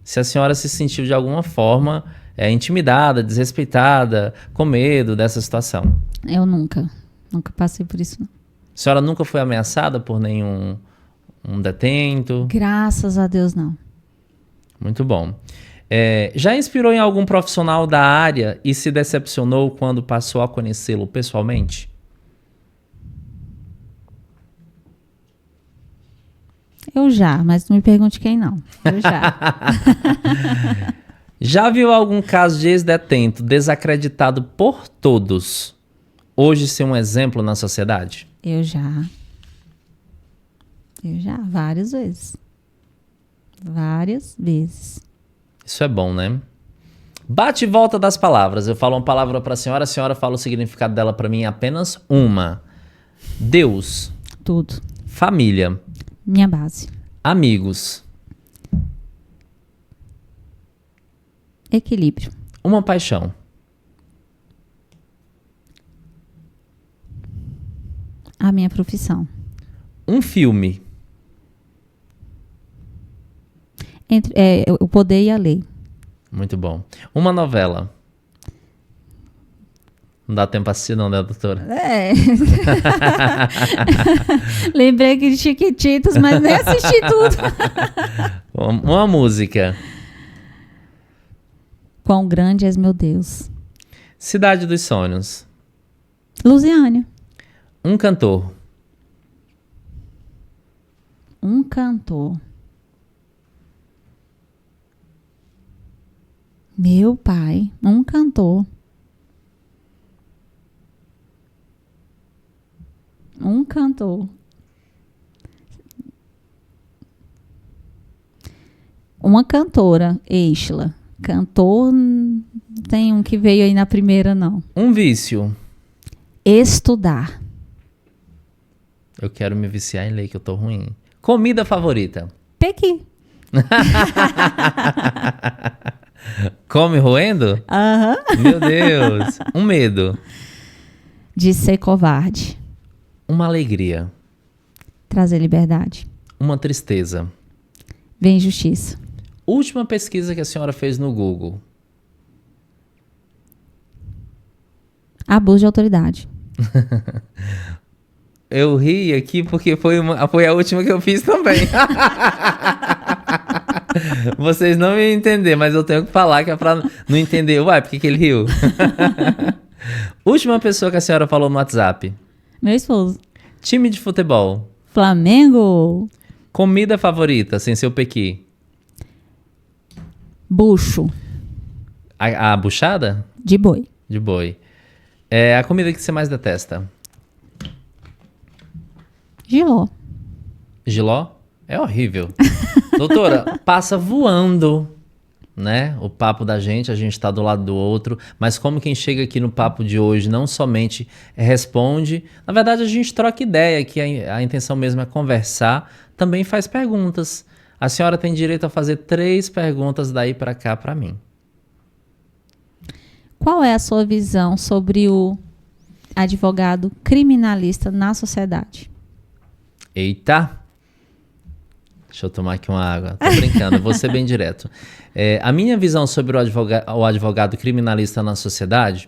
Se a senhora se sentiu de alguma forma intimidada, desrespeitada, com medo dessa situação. Eu nunca passei por isso, não. A senhora nunca foi ameaçada por nenhum detento? Graças a Deus, não. Muito bom. Já inspirou em algum profissional da área e se decepcionou quando passou a conhecê-lo pessoalmente? Eu já, mas não me pergunte quem não. Eu já. Já viu algum caso de ex-detento desacreditado por todos, hoje ser um exemplo na sociedade? Eu já, várias vezes. Várias vezes. Isso é bom, né? Bate e volta das palavras. Eu falo uma palavra para a senhora fala o significado dela para mim, apenas uma. Deus. Tudo. Família. Minha base. Amigos. Equilíbrio. Uma paixão. A minha profissão. Um filme. O Poder e a Lei. Muito bom. Uma novela. Não dá tempo pra assistir não, né, doutora? Lembrei que de Chiquititas, mas nem assisti tudo. Uma música. Quão grande és, meu Deus. Cidade dos sonhos. Lusiânia. Um cantor. Um cantor. Meu pai, um cantor. Um cantor. Uma cantora, Eixla. Cantor, tem um que veio aí na primeira, não. Um vício. Estudar. Eu quero me viciar em lei, que eu tô ruim. Comida favorita. Pequi. Come roendo? Aham. Meu Deus. Um medo. De ser covarde. Uma alegria. Trazer liberdade. Uma tristeza. Vem justiça. Última pesquisa que a senhora fez no Google. Abuso de autoridade. Eu ri aqui porque foi a última que eu fiz também. Vocês não iam entender, mas eu tenho que falar que é pra não entender. Uai, por que ele riu? Última pessoa que a senhora falou no WhatsApp. Meu esposo. Time de futebol. Flamengo. Comida favorita, sem ser o pequi. Bucho. A buchada? De boi. De boi. A comida que você mais detesta? Giló. Giló? É horrível. Doutora, passa voando, né? O papo da gente, a gente tá do lado do outro, mas como quem chega aqui no papo de hoje não somente responde, na verdade a gente troca ideia, que a intenção mesmo é conversar, também faz perguntas. A senhora tem direito a fazer 3 perguntas daí para cá para mim. Qual é a sua visão sobre o advogado criminalista na sociedade? Eita! Deixa eu tomar aqui uma água. Tô brincando, eu vou ser bem direto. A minha visão sobre o advogado criminalista na sociedade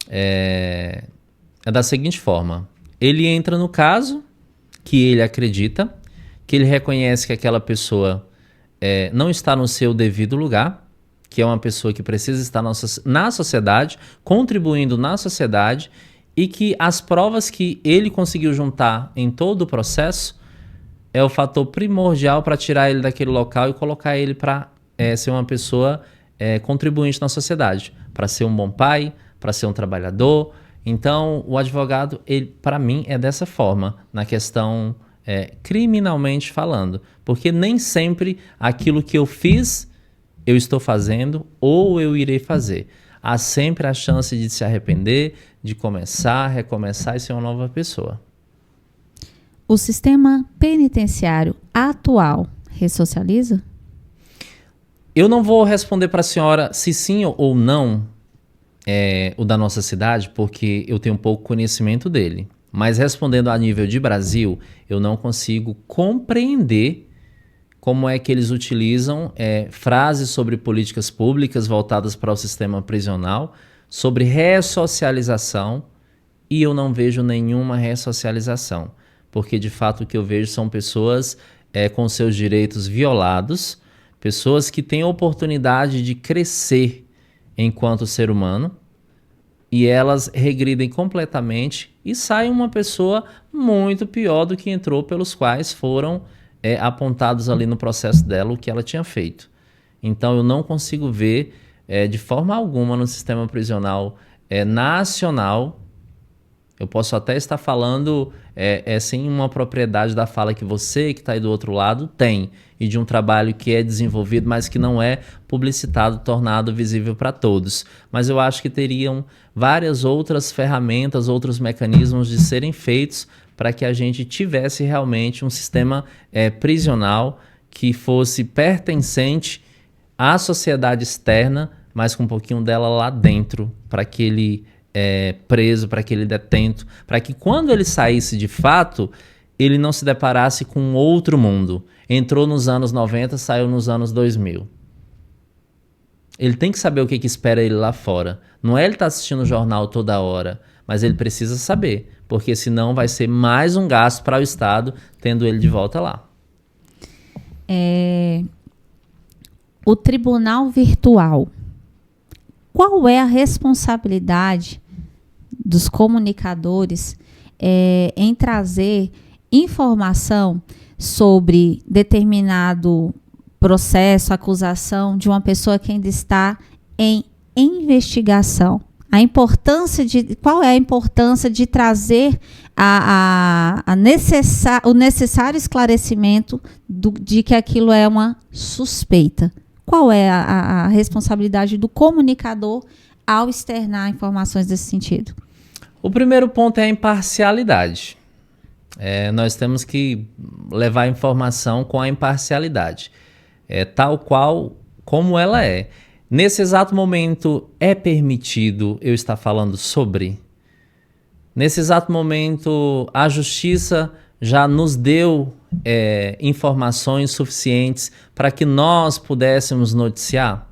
é da seguinte forma. Ele entra no caso que ele acredita, que ele reconhece que aquela pessoa não está no seu devido lugar, que é uma pessoa que precisa estar na sociedade, contribuindo na sociedade, e que as provas que ele conseguiu juntar em todo o processo é o fator primordial para tirar ele daquele local e colocar ele para ser uma pessoa contribuinte na sociedade, para ser um bom pai, para ser um trabalhador. Então, o advogado, para mim, é dessa forma, na questão criminalmente falando, porque nem sempre aquilo que eu fiz eu estou fazendo ou eu irei fazer. Há sempre a chance de se arrepender, de começar, recomeçar e ser uma nova pessoa. O sistema penitenciário atual ressocializa? Eu não vou responder para a senhora se sim ou não o da nossa cidade, porque eu tenho pouco conhecimento dele. Mas respondendo a nível de Brasil, eu não consigo compreender como é que eles utilizam frases sobre políticas públicas voltadas para o sistema prisional, sobre ressocialização, e eu não vejo nenhuma ressocialização, porque de fato o que eu vejo são pessoas com seus direitos violados, pessoas que têm a oportunidade de crescer enquanto ser humano, e elas regridem completamente e saem uma pessoa muito pior do que entrou, pelos quais foram apontados ali no processo dela o que ela tinha feito. Então eu não consigo ver de forma alguma no sistema prisional nacional. Eu posso até estar falando sem uma propriedade da fala que você que está aí do outro lado tem, e de um trabalho que é desenvolvido, mas que não é publicitado, tornado visível para todos. Mas eu acho que teriam várias outras ferramentas, outros mecanismos de serem feitos para que a gente tivesse realmente um sistema prisional que fosse pertencente à sociedade externa, mas com um pouquinho dela lá dentro, para aquele preso, para aquele detento, para que quando ele saísse de fato, ele não se deparasse com outro mundo. Entrou nos anos 90, saiu nos anos 2000. Ele tem que saber o que espera ele lá fora. Não é ele estar assistindo o jornal toda hora, mas ele precisa saber, porque senão vai ser mais um gasto para o Estado, tendo ele de volta lá. O tribunal virtual. Qual é a responsabilidade dos comunicadores em trazer informação sobre determinado processo, acusação de uma pessoa que ainda está em investigação? Qual é a importância de trazer o necessário esclarecimento de que aquilo é uma suspeita? Qual é a responsabilidade do comunicador ao externar informações desse sentido? O primeiro ponto é a imparcialidade. Nós temos que levar a informação com a imparcialidade, tal qual como ela é. Nesse exato momento, é permitido eu estar falando sobre? Nesse exato momento, a justiça já nos deu informações suficientes para que nós pudéssemos noticiar?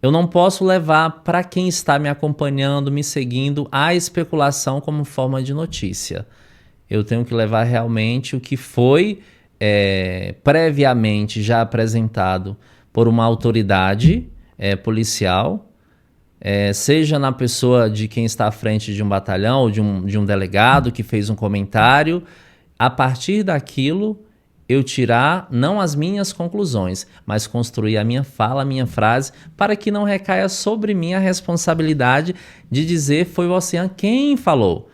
Eu não posso levar para quem está me acompanhando, me seguindo, a especulação como forma de notícia. Eu tenho que levar realmente o que foi previamente já apresentado por uma autoridade policial, seja na pessoa de quem está à frente de um batalhão ou de um delegado que fez um comentário. A partir daquilo, eu tirar não as minhas conclusões, mas construir a minha fala, a minha frase, para que não recaia sobre mim a responsabilidade de dizer foi o Ocean quem falou.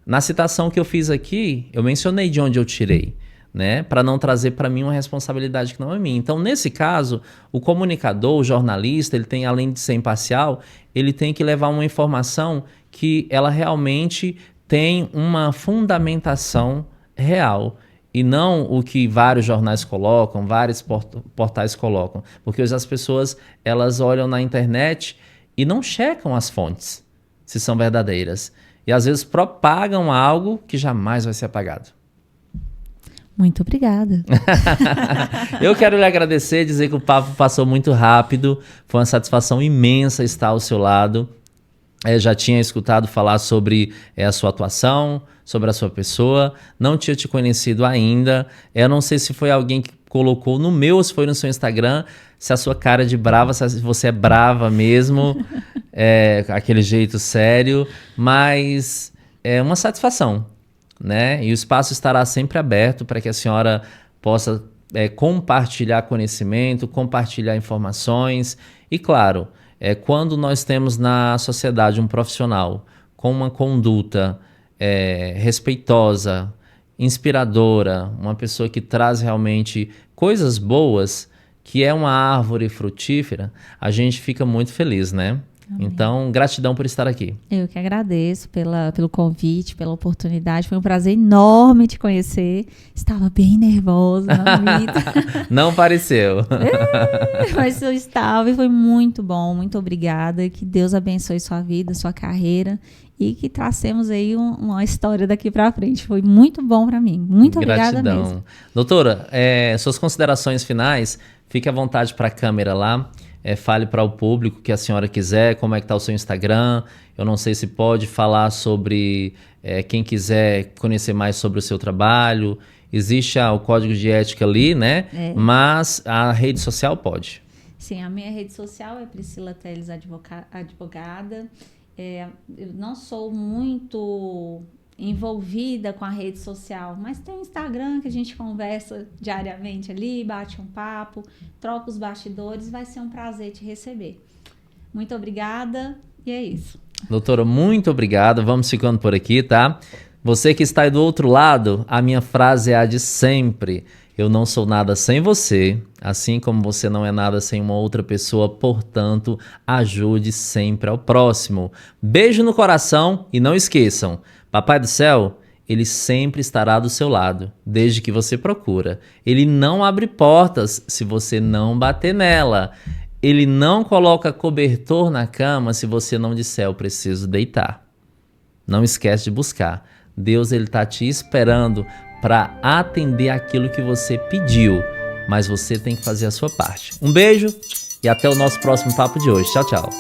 Na citação que eu fiz aqui, eu mencionei de onde eu tirei, né? Para não trazer para mim uma responsabilidade que não é minha. Então, nesse caso, o comunicador, o jornalista, ele tem, além de ser imparcial, ele tem que levar uma informação que ela realmente tem uma fundamentação real, e não o que vários jornais colocam, vários portais colocam, porque hoje as pessoas elas olham na internet e não checam as fontes, se são verdadeiras, e às vezes propagam algo que jamais vai ser apagado. Muito obrigada. Eu quero lhe agradecer, dizer que o papo passou muito rápido, foi uma satisfação imensa estar ao seu lado. Já tinha escutado falar sobre a sua atuação, sobre a sua pessoa, não tinha te conhecido ainda. Eu não sei se foi alguém que colocou no meu ou se foi no seu Instagram, se a sua cara é de brava, se você é brava mesmo, aquele jeito sério, mas é uma satisfação, né? E o espaço estará sempre aberto para que a senhora possa compartilhar conhecimento, compartilhar informações e, claro, quando nós temos na sociedade um profissional com uma conduta respeitosa, inspiradora, uma pessoa que traz realmente coisas boas, que é uma árvore frutífera, a gente fica muito feliz, né? Amém. Então, gratidão por estar aqui. Eu que agradeço pelo convite, pela oportunidade. Foi um prazer enorme te conhecer. Estava bem nervosa, Não pareceu. Mas eu estava e foi muito bom. Muito obrigada. Que Deus abençoe sua vida, sua carreira e que tracemos aí uma história daqui para frente. Foi muito bom para mim. Muito obrigada mesmo. Doutora, suas considerações finais, fique à vontade para a câmera lá. Fale para o público que a senhora quiser, como é que está o seu Instagram. Eu não sei se pode falar sobre quem quiser conhecer mais sobre o seu trabalho. Existe o código de ética ali, né? Mas a rede social pode. Sim, a minha rede social é Priscila Teles Advogada. Eu não sou muito envolvida com a rede social, mas tem o Instagram que a gente conversa diariamente ali, bate um papo, troca os bastidores, vai ser um prazer te receber. Muito obrigada e é isso. Doutora, muito obrigado, vamos ficando por aqui, tá? Você que está aí do outro lado, a minha frase é a de sempre: eu não sou nada sem você, assim como você não é nada sem uma outra pessoa, portanto, ajude sempre ao próximo. Beijo no coração e não esqueçam, Papai do Céu, ele sempre estará do seu lado, desde que você procura. Ele não abre portas se você não bater nela. Ele não coloca cobertor na cama se você não disser eu preciso deitar. Não esquece de buscar. Deus está te esperando para atender aquilo que você pediu, mas você tem que fazer a sua parte. Um beijo e até o nosso próximo papo de hoje. Tchau, tchau.